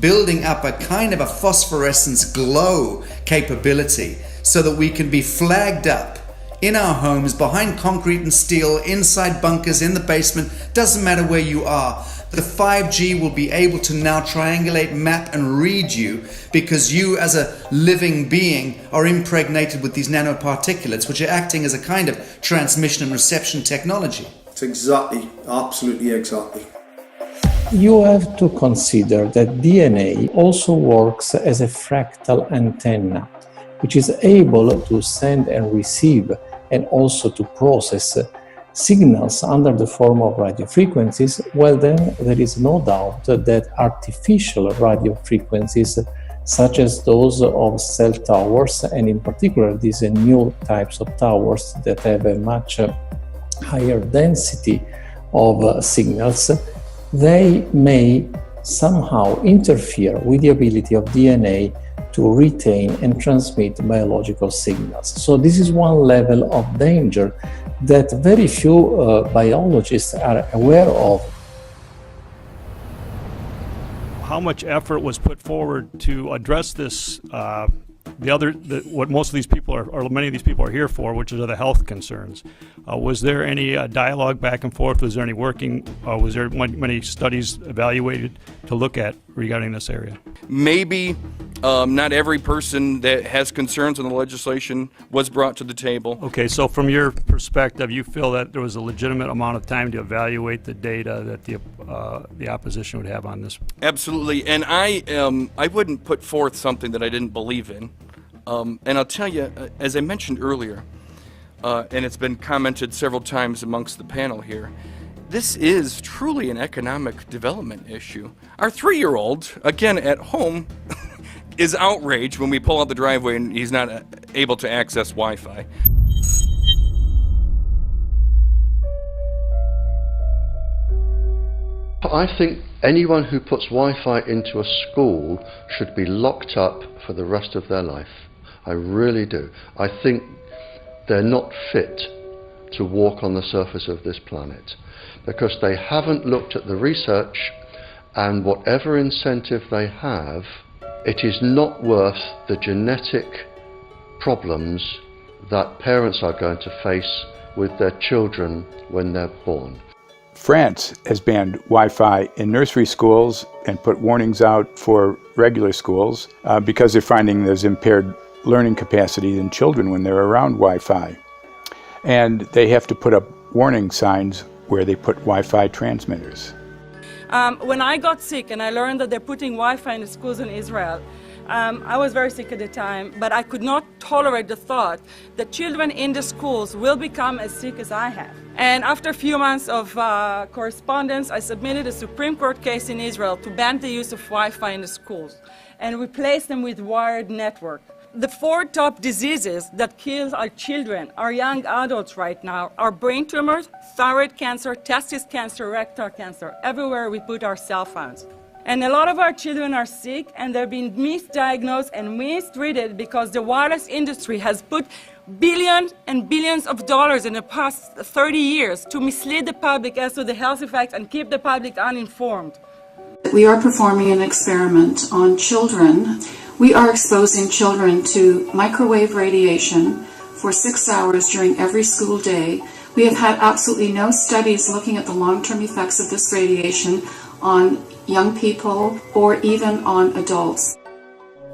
building up a kind of a phosphorescence glow capability so that we can be flagged up in our homes, behind concrete and steel, inside bunkers, in the basement, doesn't matter where you are. The 5G will be able to now triangulate, map and read you because you as a living being are impregnated with these nanoparticulates, which are acting as a kind of transmission and reception technology. It's exactly, absolutely exactly. You have to consider that DNA also works as a fractal antenna, which is able to send and receive and also to process signals under the form of radio frequencies. Well, then there is no doubt that artificial radio frequencies, such as those of cell towers, and in particular these new types of towers that have a much higher density of signals, they may somehow interfere with the ability of DNA to retain and transmit biological signals. So this is one level of danger that very few biologists are aware of. How much effort was put forward to address this, what most of these people are, or many of these people are here for, which are the health concerns? Was there any dialogue back and forth? Was there any working, was there many studies evaluated to look at regarding this area? Maybe not every person that has concerns on the legislation was brought to the table. Okay, so from your perspective, you feel that there was a legitimate amount of time to evaluate the data that the opposition would have on this? Absolutely, and I wouldn't put forth something that I didn't believe in. And I'll tell you, as I mentioned earlier, and it's been commented several times amongst the panel here, this is truly an economic development issue. Our 3-year-old, again at home, is outraged when we pull out the driveway and he's not able to access Wi-Fi. I think anyone who puts Wi-Fi into a school should be locked up for the rest of their life. I really do. I think they're not fit to walk on the surface of this planet because they haven't looked at the research, and whatever incentive they have, it is not worth the genetic problems that parents are going to face with their children when they're born. France has banned Wi-Fi in nursery schools and put warnings out for regular schools because they're finding there's impaired learning capacity in children when they're around Wi-Fi. And they have to put up warning signs where they put Wi-Fi transmitters. When I got sick and I learned that they're putting Wi-Fi in the schools in Israel, I was very sick at the time, but I could not tolerate the thought that children in the schools will become as sick as I have. And after a few months of correspondence, I submitted a Supreme Court case in Israel to ban the use of Wi-Fi in the schools and replace them with wired network. The 4 top diseases that kill our children, our young adults right now, are brain tumors, thyroid cancer, testis cancer, rectal cancer, everywhere we put our cell phones. And a lot of our children are sick and they're being misdiagnosed and mistreated because the wireless industry has put billions and billions of dollars in the past 30 years to mislead the public as to the health effects and keep the public uninformed. We are performing an experiment on children. We are exposing children to microwave radiation for 6 hours during every school day. We have had absolutely no studies looking at the long-term effects of this radiation on young people or even on adults.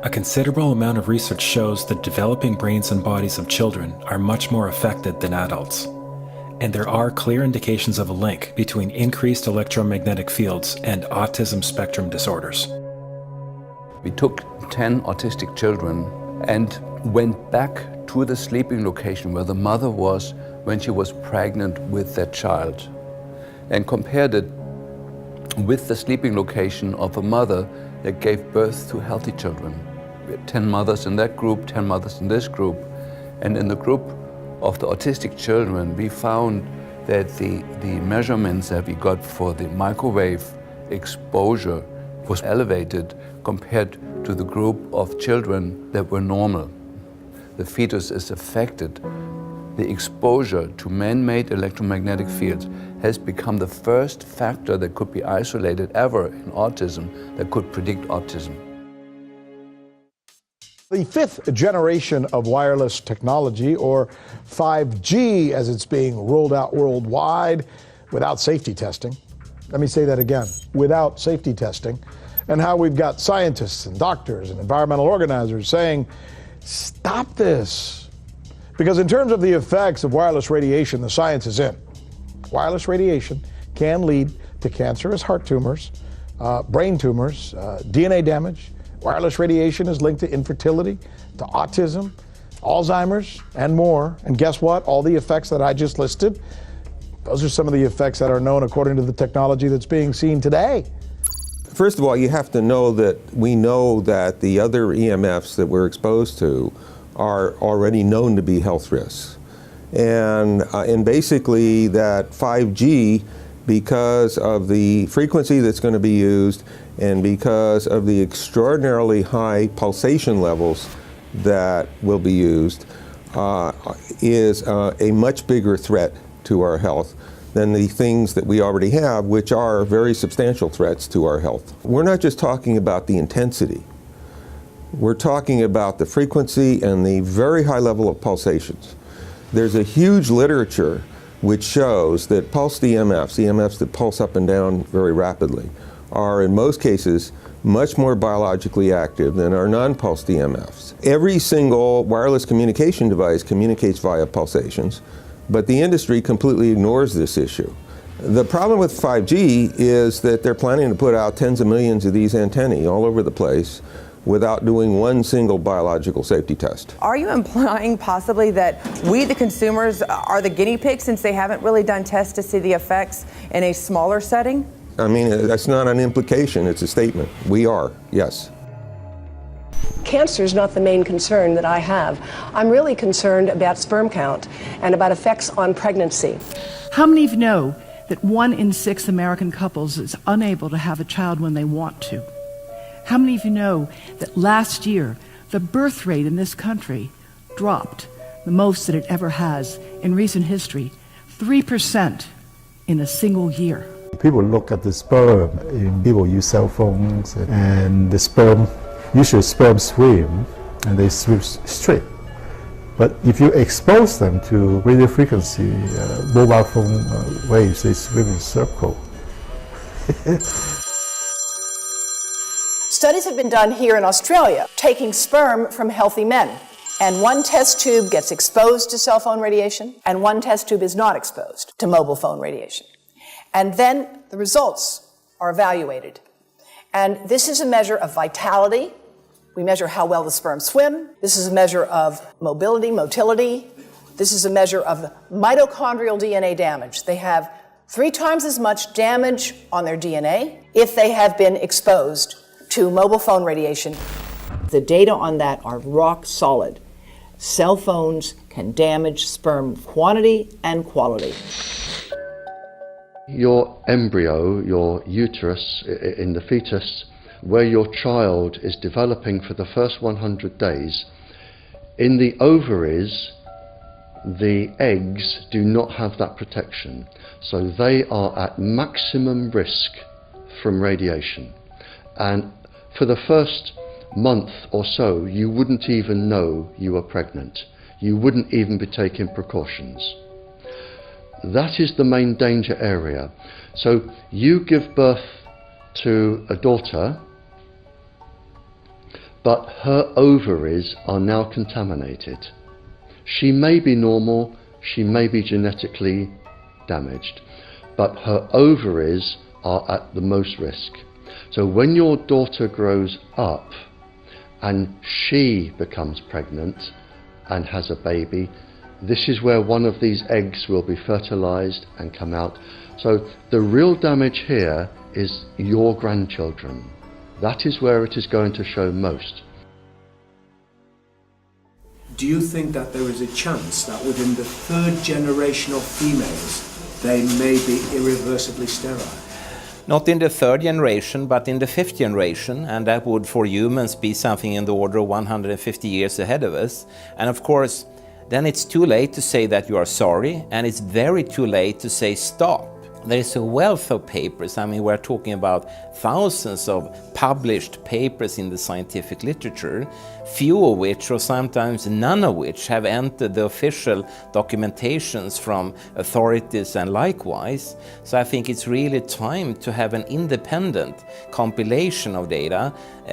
A considerable amount of research shows the developing brains and bodies of children are much more affected than adults. And there are clear indications of a link between increased electromagnetic fields and autism spectrum disorders. We took 10 autistic children and went back to the sleeping location where the mother was when she was pregnant with that child and compared it with the sleeping location of a mother that gave birth to healthy children. We had 10 mothers in that group, 10 mothers in this group, and in the group of the autistic children, we found that the measurements that we got for the microwave exposure was elevated compared to the group of children that were normal. The fetus is affected. The exposure to man-made electromagnetic fields has become the first factor that could be isolated ever in autism that could predict autism. The fifth generation of wireless technology, or 5G as it's being rolled out worldwide without safety testing. Let me say that again, without safety testing. And how we've got scientists and doctors and environmental organizers saying, stop this. Because in terms of the effects of wireless radiation, the science is in. Wireless radiation can lead to cancerous heart tumors, brain tumors, DNA damage. Wireless radiation is linked to infertility, to autism, Alzheimer's, and more. And guess what? All the effects that I just listed, those are some of the effects that are known according to the technology that's being seen today. First of all, you have to know that we know that the other EMFs that we're exposed to are already known to be health risks. And basically that 5G, because of the frequency that's going to be used and because of the extraordinarily high pulsation levels that will be used, is a much bigger threat to our health than the things that we already have, which are very substantial threats to our health. We're not just talking about the intensity. We're talking about the frequency and the very high level of pulsations. There's a huge literature which shows that pulsed EMFs that pulse up and down very rapidly, are in most cases much more biologically active than our non-pulsed EMFs. Every single wireless communication device communicates via pulsations, but the industry completely ignores this issue. The problem with 5G is that they're planning to put out tens of millions of these antennae all over the place without doing one single biological safety test. Are you implying possibly that we, the consumers, are the guinea pigs since they haven't really done tests to see the effects in a smaller setting? I mean, that's not an implication, it's a statement. We are, yes. Cancer is not the main concern that I have. I'm really concerned about sperm count and about effects on pregnancy. How many of you know that 1 in 6 American couples is unable to have a child when they want to? How many of you know that last year the birth rate in this country dropped the most that it ever has in recent history, 3% in a single year? People look at the sperm, and people use cell phones, and the sperm, usually sperm swim, and they swim straight. But if you expose them to radio frequency, mobile phone waves, they swim in a circle. Studies have been done here in Australia, taking sperm from healthy men. And one test tube gets exposed to cell phone radiation, and one test tube is not exposed to mobile phone radiation. And then the results are evaluated. And this is a measure of vitality. We measure how well the sperm swim. This is a measure of motility. This is a measure of mitochondrial DNA damage. They have 3 times as much damage on their DNA if they have been exposed to mobile phone radiation. The data on that are rock solid. Cell phones can damage sperm quantity and quality. Your embryo, your uterus in the fetus, where your child is developing for the first 100 days, in the ovaries, the eggs do not have that protection. So they are at maximum risk from radiation. And for the first month or so, you wouldn't even know you were pregnant. You wouldn't even be taking precautions. That is the main danger area. So you give birth to a daughter, but her ovaries are now contaminated. She may be normal, she may be genetically damaged, but her ovaries are at the most risk. So when your daughter grows up and she becomes pregnant and has a baby, this is where one of these eggs will be fertilized and come out. So the real damage here is your grandchildren. That is where it is going to show most. Do you think that there is a chance that within the third generation of females, they may be irreversibly sterile? Not in the third generation, but in the fifth generation, and that would for humans be something in the order of 150 years ahead of us. And of course, then it's too late to say that you are sorry, and it's very too late to say stop. There is a wealth of papers. I mean, we're talking about thousands of published papers in the scientific literature, few of which, or sometimes none of which, have entered the official documentations from authorities and likewise. So I think it's really time to have an independent compilation of data.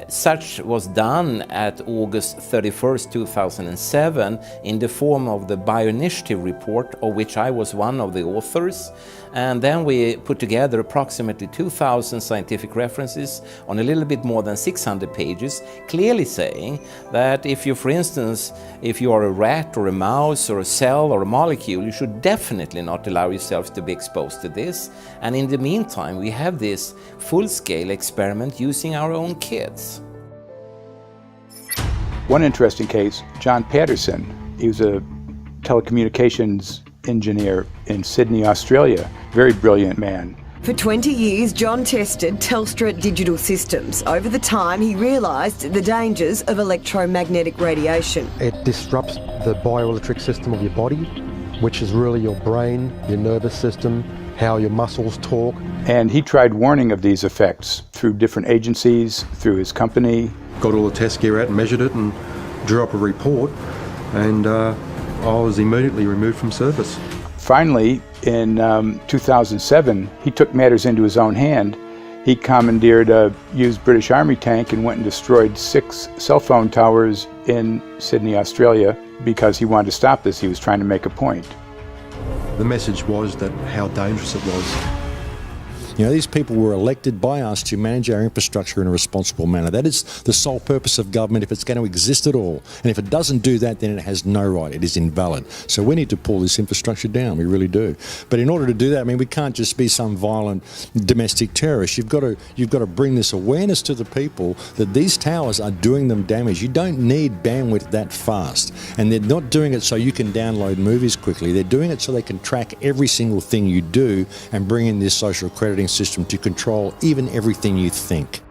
Such was done at August 31st, 2007 in the form of the Bioinitiative report, of which I was one of the authors. And then we put together approximately 2,000 scientific references on a little bit more than 600 pages, clearly saying that if you, for instance, if you are a rat or a mouse or a cell or a molecule, you should definitely not allow yourself to be exposed to this. And in the meantime, we have this full-scale experiment using our own kids. One interesting case, John Patterson, he was a telecommunications engineer in Sydney, Australia. Very brilliant man. For 20 years, John tested Telstra digital systems. Over the time, he realised the dangers of electromagnetic radiation. It disrupts the bioelectric system of your body, which is really your brain, your nervous system, how your muscles talk. And he tried warning of these effects through different agencies, through his company. Got all the test gear out and measured it and drew up a report, and I was immediately removed from service. Finally, in 2007, he took matters into his own hand. He commandeered a used British Army tank and went and destroyed 6 cell phone towers in Sydney, Australia, because he wanted to stop this. He was trying to make a point. The message was that how dangerous it was. You know, these people were elected by us to manage our infrastructure in a responsible manner. That is the sole purpose of government if it's going to exist at all. And if it doesn't do that, then it has no right. It is invalid. So we need to pull this infrastructure down. We really do. But in order to do that, I mean, we can't just be some violent domestic terrorist. You've got to bring this awareness to the people that these towers are doing them damage. You don't need bandwidth that fast. And they're not doing it so you can download movies quickly. They're doing it so they can track every single thing you do and bring in this social crediting system to control even everything you think.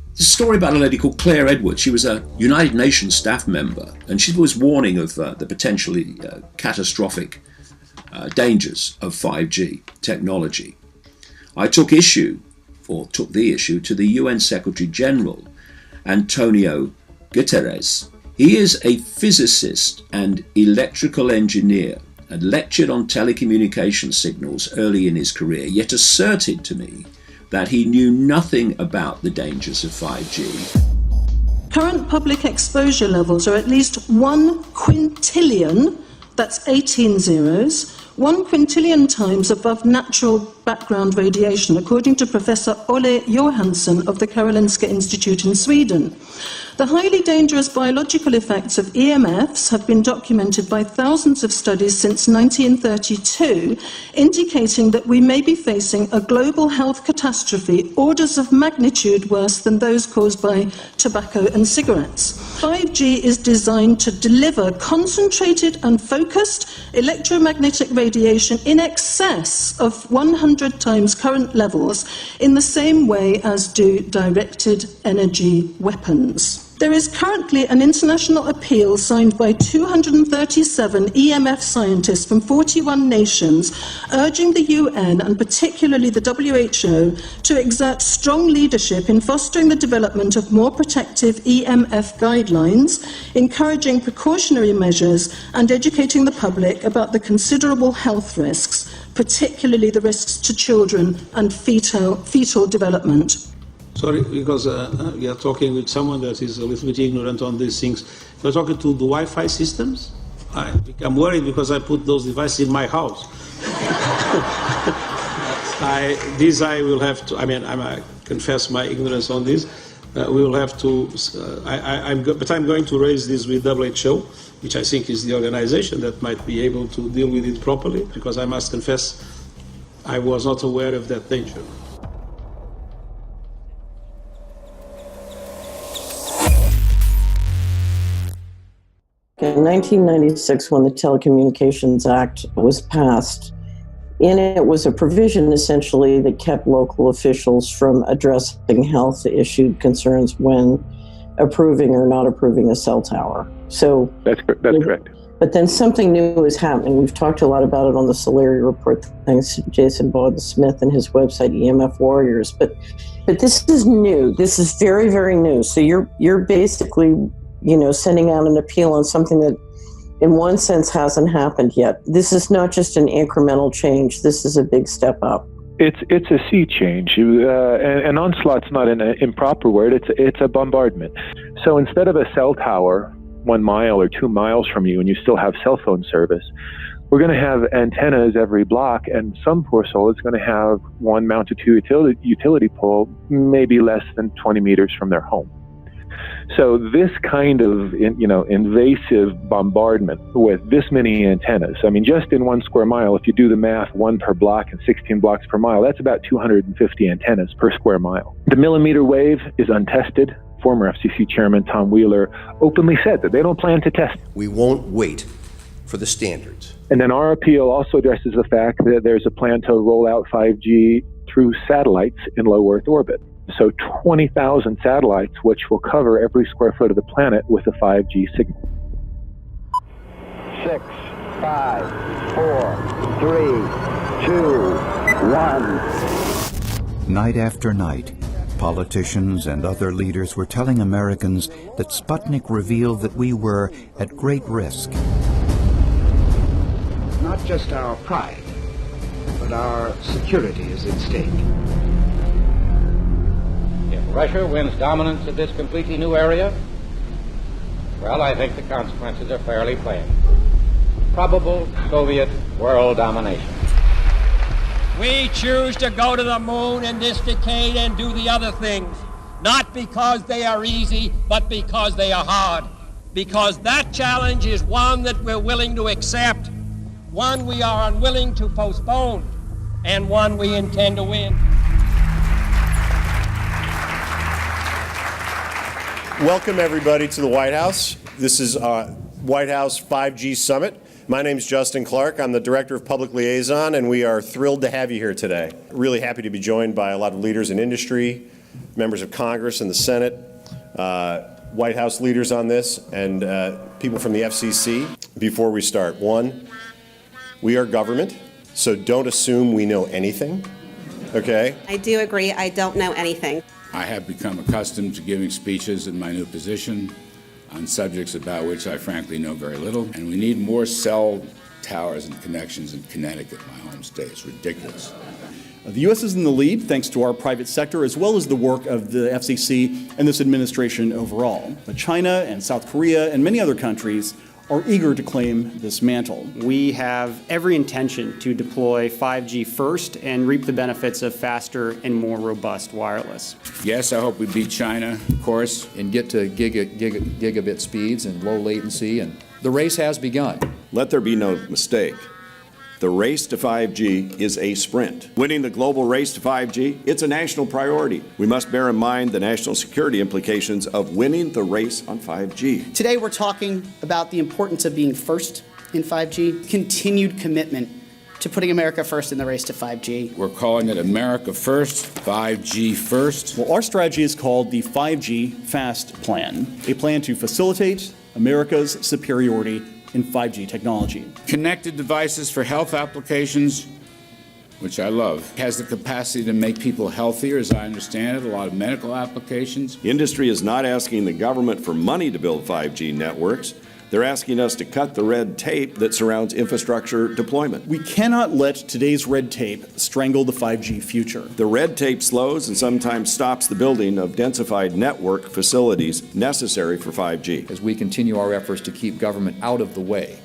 There's a story about a lady called Claire Edwards. She was a United Nations staff member, and she was warning of the potentially catastrophic dangers of 5G technology. I took the issue to the UN Secretary General, Antonio Guterres. He is a physicist and electrical engineer, and lectured on telecommunication signals early in his career, yet asserted to me that he knew nothing about the dangers of 5G. Current public exposure levels are at least 1 quintillion, that's 18 zeros, 1 quintillion times above natural background radiation, according to Professor Olle Johansson of the Karolinska Institute in Sweden. The highly dangerous biological effects of EMFs have been documented by thousands of studies since 1932, indicating that we may be facing a global health catastrophe orders of magnitude worse than those caused by tobacco and cigarettes. 5G is designed to deliver concentrated and focused electromagnetic radiation in excess of 100 times current levels in the same way as do directed energy weapons. There is currently an international appeal signed by 237 EMF scientists from 41 nations urging the UN and particularly the WHO to exert strong leadership in fostering the development of more protective EMF guidelines, encouraging precautionary measures and educating the public about the considerable health risks, particularly the risks to children and fetal development. Sorry, because we are talking with someone that is a little bit ignorant on these things. We're talking to the Wi-Fi systems. I become worried because I put those devices in my house. I will have to. I confess my ignorance on this. We will have to. But I'm going to raise this with WHO, which I think is the organization that might be able to deal with it properly. Because I must confess, I was not aware of that danger. In 1996, when the Telecommunications Act was passed, in it was a provision essentially that kept local officials from addressing health issue concerns when approving or not approving a cell tower. So that's correct. But then something new is happening. We've talked a lot about it on the Solari report, thanks to Jason Bogdan-Smith and his website EMF Warriors. But this is new. This is very, very new. So you're basically, sending out an appeal on something that in one sense hasn't happened yet. This is not just an incremental change. This is a big step up. It's a sea change. An onslaught's not an improper word. It's a bombardment. So instead of a cell tower 1 mile or 2 miles from you and you still have cell phone service, we're going to have antennas every block, and some poor soul is going to have one mounted to a utility pole maybe less than 20 meters from their home. So this kind of, invasive bombardment with this many antennas, just in 1 square mile, if you do the math, 1 per block and 16 blocks per mile, that's about 250 antennas per square mile. The millimeter wave is untested. Former FCC Chairman Tom Wheeler openly said that they don't plan to test. We won't wait for the standards. And then our appeal also addresses the fact that there's a plan to roll out 5G through satellites in low Earth orbit. So 20,000 satellites, which will cover every square foot of the planet with a 5G signal. 6, 5, 4, 3, 2, 1. Night after night, politicians and other leaders were telling Americans that Sputnik revealed that we were at great risk. Not just our pride, but our security is at stake. If Russia wins dominance of this completely new area, well, I think the consequences are fairly plain. Probable Soviet world domination. We choose to go to the moon in this decade and do the other things, not because they are easy, but because they are hard. Because that challenge is one that we're willing to accept, one we are unwilling to postpone, and one we intend to win. Welcome, everybody, to the White House. This is White House 5G Summit. My name is Justin Clark. I'm the Director of Public Liaison, and we are thrilled to have you here today. Really happy to be joined by a lot of leaders in industry, members of Congress and the Senate, White House leaders on this, and people from the FCC. Before we start, one, we are government, so don't assume we know anything, okay? I do agree, I don't know anything. I have become accustomed to giving speeches in my new position on subjects about which I frankly know very little, and we need more cell towers and connections in Connecticut, my home state. It's ridiculous. The U.S. is in the lead thanks to our private sector as well as the work of the FCC and this administration overall. But China and South Korea and many other countries are eager to claim this mantle. We have every intention to deploy 5G first and reap the benefits of faster and more robust wireless. Yes, I hope we beat China, of course. And get to gigabit speeds and low latency, and the race has begun. Let there be no mistake. The race to 5G is a sprint. Winning the global race to 5G, it's a national priority. We must bear in mind the national security implications of winning the race on 5G. Today we're talking about the importance of being first in 5G, continued commitment to putting America first in the race to 5G. We're calling it America First, 5G First. Well, our strategy is called the 5G FAST Plan, a plan to facilitate America's superiority in 5G technology. Connected devices for health applications, which I love, has the capacity to make people healthier, as I understand it, a lot of medical applications. Industry is not asking the government for money to build 5G networks. They're asking us to cut the red tape that surrounds infrastructure deployment. We cannot let today's red tape strangle the 5G future. The red tape slows and sometimes stops the building of densified network facilities necessary for 5G. As we continue our efforts to keep government out of the way,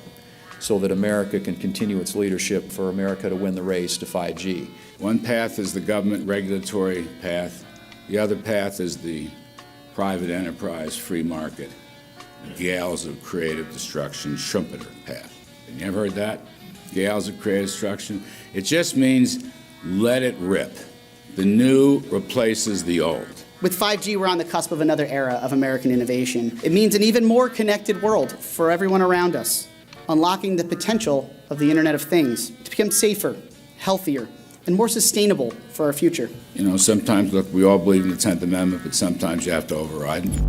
so that America can continue its leadership for America to win the race to 5G. One path is the government regulatory path. The other path is the private enterprise free market, gales of creative destruction, Schumpeter path. Have you ever heard that? Gales of creative destruction? It just means let it rip. The new replaces the old. With 5G, we're on the cusp of another era of American innovation. It means an even more connected world for everyone around us, unlocking the potential of the Internet of Things to become safer, healthier, and more sustainable for our future. You know, sometimes, look, we all believe in the 10th Amendment, but sometimes you have to override it.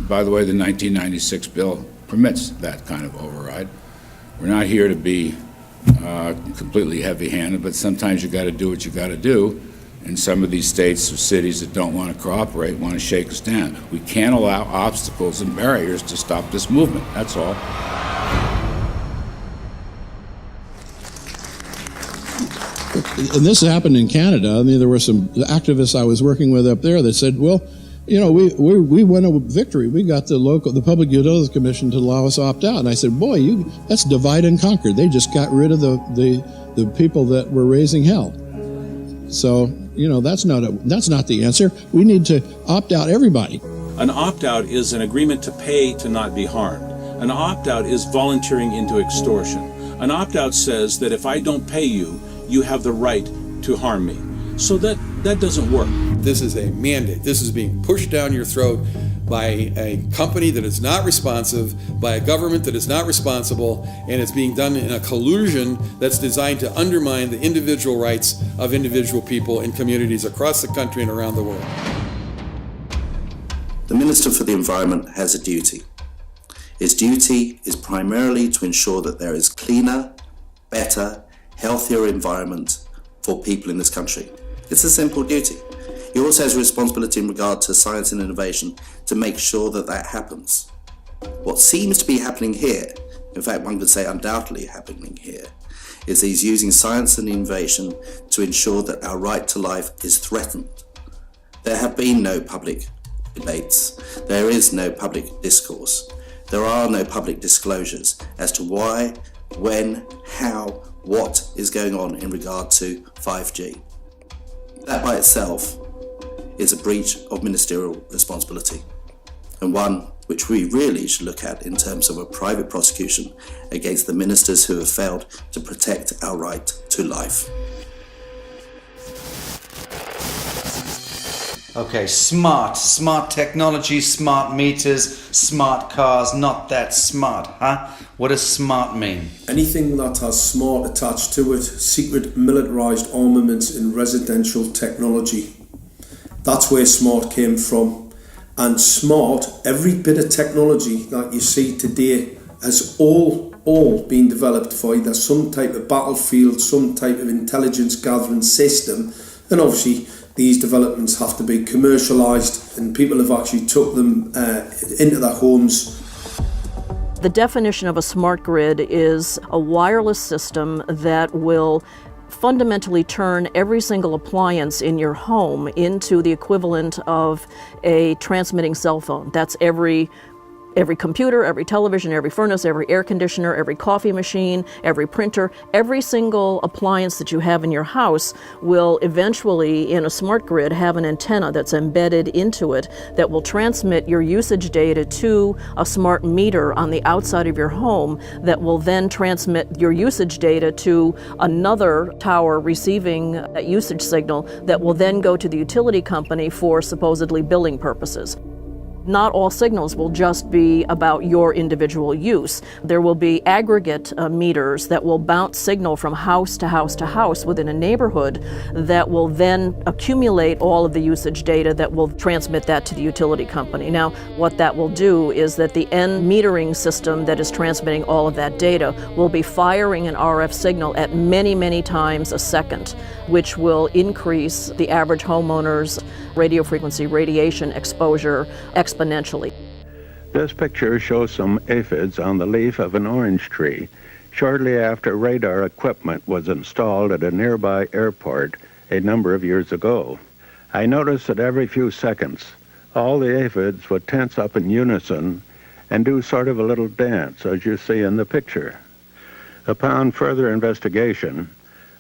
By the way, the 1996 bill permits that kind of override. We're not here to be completely heavy-handed, but sometimes you got to do what you got to do. And some of these states or cities that don't want to cooperate want to shake us down. We can't allow obstacles and barriers to stop this movement. That's all. And this happened in Canada. I mean, there were some activists I was working with up there that said, well, you know, we won a victory. We got the Public Utilities Commission to allow us to opt out. And I said, boy, that's divide and conquer. They just got rid of the people that were raising hell. So, you know, that's not the answer. We need to opt out everybody. An opt-out is an agreement to pay to not be harmed. An opt-out is volunteering into extortion. An opt-out says that if I don't pay you, you have the right to harm me. So that doesn't work. This is a mandate. This is being pushed down your throat by a company that is not responsive, by a government that is not responsible, and it's being done in a collusion that's designed to undermine the individual rights of individual people in communities across the country and around the world. The Minister for the Environment has a duty. His duty is primarily to ensure that there is cleaner, better, healthier environment for people in this country. It's a simple duty. He also has a responsibility in regard to science and innovation to make sure that that happens. What seems to be happening here, in fact one could say undoubtedly happening here, is he's using science and innovation to ensure that our right to life is threatened. There have been no public debates. There is no public discourse. There are no public disclosures as to why, when, how, what is going on in regard to 5G. That by itself is a breach of ministerial responsibility, and one which we really should look at in terms of a private prosecution against the ministers who have failed to protect our right to life. Okay, smart technology, smart meters, smart cars, not that smart, huh? What does smart mean? Anything that has smart attached to it, secret militarised armaments in residential technology. That's where smart came from. And smart, every bit of technology that you see today has all been developed for either some type of battlefield, some type of intelligence gathering system, and obviously these developments have to be commercialised, and people have actually took them into their homes. The definition of a smart grid is a wireless system that will fundamentally turn every single appliance in your home into the equivalent of a transmitting cell phone. That's every computer, every television, every furnace, every air conditioner, every coffee machine, every printer, every single appliance that you have in your house will eventually, in a smart grid, have an antenna that's embedded into it that will transmit your usage data to a smart meter on the outside of your home that will then transmit your usage data to another tower receiving that usage signal that will then go to the utility company for supposedly billing purposes. Not all signals will just be about your individual use. There will be aggregate meters that will bounce signal from house to house to house within a neighborhood that will then accumulate all of the usage data that will transmit that to the utility company. Now, what that will do is that the end metering system that is transmitting all of that data will be firing an RF signal at many, many times a second, which will increase the average homeowner's radio frequency radiation exposure exponentially. This picture shows some aphids on the leaf of an orange tree shortly after radar equipment was installed at a nearby airport a number of years ago. I noticed that every few seconds, all the aphids would tense up in unison and do sort of a little dance, as you see in the picture. Upon further investigation,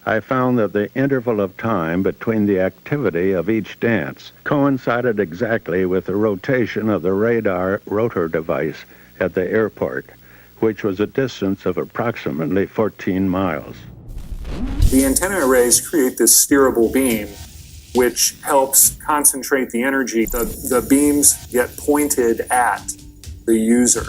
I found that the interval of time between the activity of each dance coincided exactly with the rotation of the radar rotor device at the airport, which was a distance of approximately 14 miles. The antenna arrays create this steerable beam, which helps concentrate the energy. The beams get pointed at the user.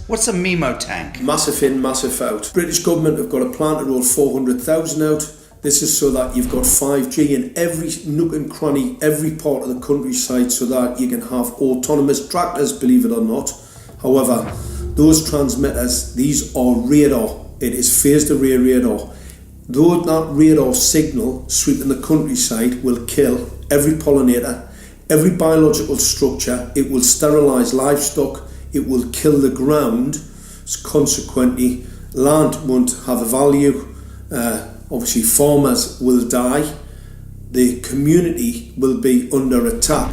What's a MIMO tank? Massive in, massive out. British government have got a plan to roll 400,000 out. This is so that you've got 5G in every nook and cranny, every part of the countryside, so that you can have autonomous tractors, believe it or not. However, those transmitters, these are radar. It is phased array radar. Though that radar signal sweeping the countryside will kill every pollinator, every biological structure, it will sterilise livestock, it will kill the ground, so consequently land won't have a value, obviously farmers will die, the community will be under attack.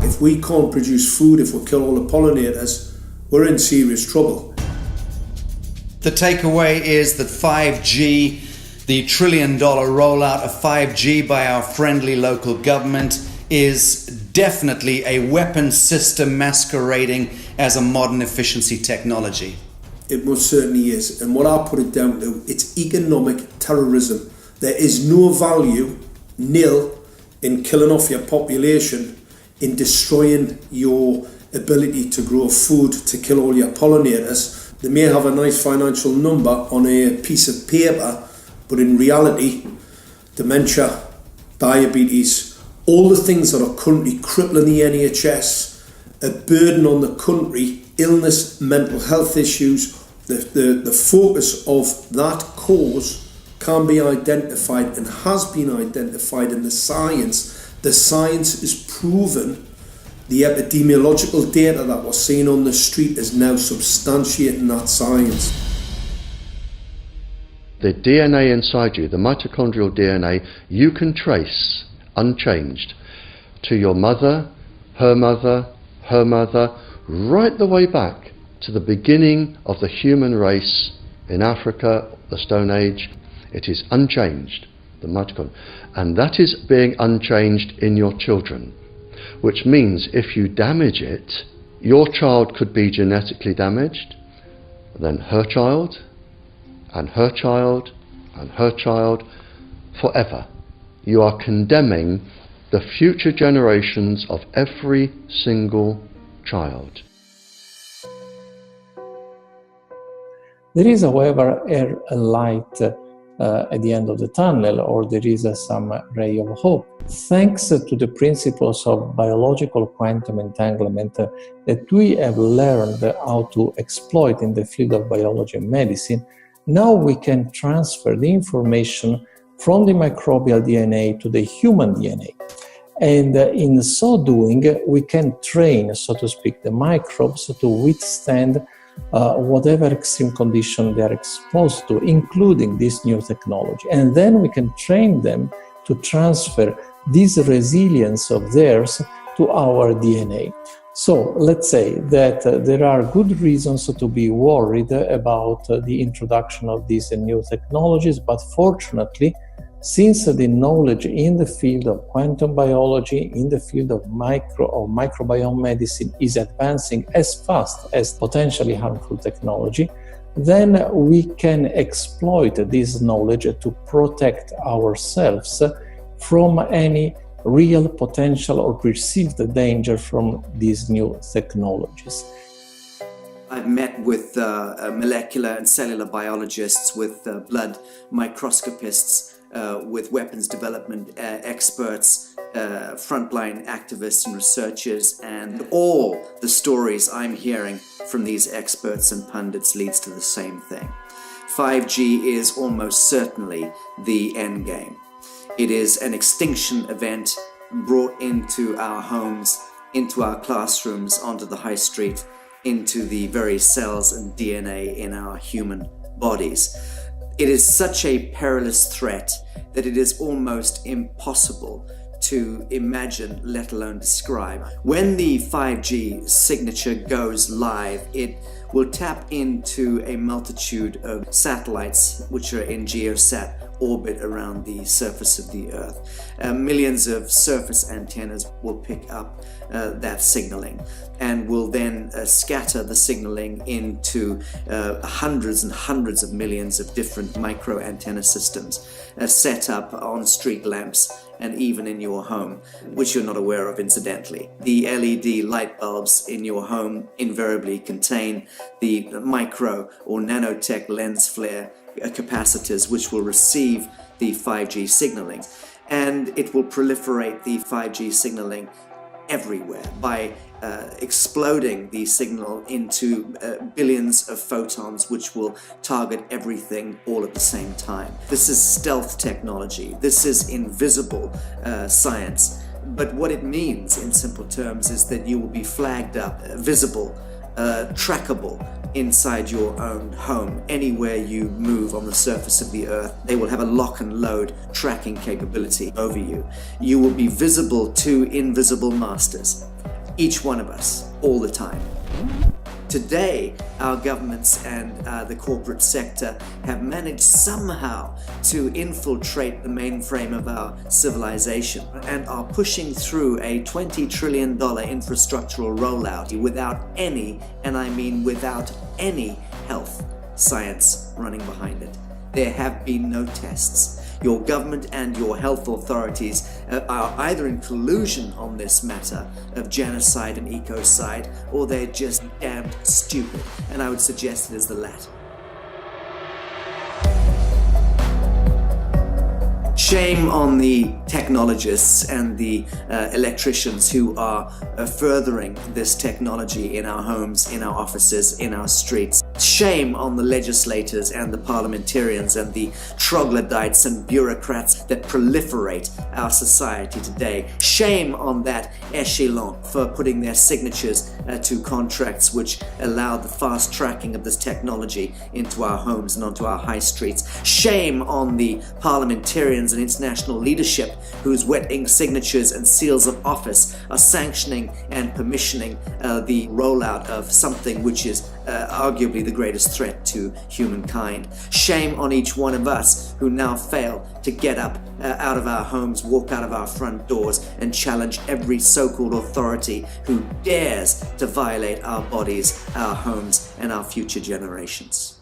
If we can't produce food, if we kill all the pollinators, we're in serious trouble. The takeaway is that 5G, the $1 trillion rollout of 5G by our friendly local government, is definitely a weapon system masquerading as a modern efficiency technology. It most certainly is, and what I put it down to, it's economic terrorism. There is no value, nil, in killing off your population, in destroying your ability to grow food, to kill all your pollinators. They may have a nice financial number on a piece of paper, but in reality, dementia, diabetes, all the things that are currently crippling the NHS, a burden on the country, illness, mental health issues, the focus of that cause can be identified and has been identified in the science. The science is proven. The epidemiological data that we're seeing on the street is now substantiating that science. The DNA inside you, the mitochondrial DNA, you can trace unchanged to your mother, her mother, right the way back to the beginning of the human race in Africa, the Stone Age. It is unchanged, the mitochondria, and that is being unchanged in your children, which means if you damage it, your child could be genetically damaged, then her child, and her child, and her child, forever. You are condemning the future generations of every single child. There is, however, a light at the end of the tunnel, or there is some ray of hope. Thanks to the principles of biological quantum entanglement that we have learned how to exploit in the field of biology and medicine, now we can transfer the information from the microbial DNA to the human DNA. And in so doing, we can train, so to speak, the microbes to withstand whatever extreme condition they are exposed to, including this new technology. And then we can train them to transfer this resilience of theirs to our DNA. So let's say that there are good reasons to be worried about the introduction of these new technologies, but fortunately, since the knowledge in the field of quantum biology, in the field of microbiome medicine is advancing as fast as potentially harmful technology, then we can exploit this knowledge to protect ourselves from any real potential or perceived danger from these new technologies. I've met with molecular and cellular biologists, with blood microscopists, with weapons development experts, frontline activists and researchers, and all the stories I'm hearing from these experts and pundits leads to the same thing. 5G is almost certainly the end game. It is an extinction event brought into our homes, into our classrooms, onto the high street, into the very cells and DNA in our human bodies. It is such a perilous threat that it is almost impossible to imagine, let alone describe. When the 5G signature goes live, it will tap into a multitude of satellites which are in geosat orbit around the surface of the Earth. Millions of surface antennas will pick up that signaling and will then scatter the signaling into hundreds and hundreds of millions of different micro antenna systems set up on street lamps and even in your home, which you're not aware of incidentally. The LED light bulbs in your home invariably contain the micro or nanotech lens flare capacitors which will receive the 5G signaling, and it will proliferate the 5G signaling everywhere by exploding the signal into billions of photons which will target everything all at the same time. This is stealth technology. This is invisible science. But what it means in simple terms is that you will be flagged up, visible, trackable inside your own home. Anywhere you move on the surface of the Earth, they will have a lock and load tracking capability over you. You will be visible to invisible masters, each one of us, all the time. Today, our governments and the corporate sector have managed somehow to infiltrate the mainframe of our civilization and are pushing through a $20 trillion infrastructural rollout without any, and I mean without any, health science running behind it. There have been no tests. Your government and your health authorities are either in collusion on this matter of genocide and ecocide, or they're just damned stupid, and I would suggest it is the latter. Shame on the technologists and the electricians who are furthering this technology in our homes, in our offices, in our streets. Shame on the legislators and the parliamentarians and the troglodytes and bureaucrats that proliferate our society today. Shame on that echelon for putting their signatures to contracts which allow the fast tracking of this technology into our homes and onto our high streets. Shame on the parliamentarians and international leadership whose wet ink signatures and seals of office are sanctioning and permissioning the rollout of something which is arguably the greatest threat to humankind. Shame on each one of us who now fail to get up out of our homes, walk out of our front doors, and challenge every so-called authority who dares to violate our bodies, our homes, and our future generations.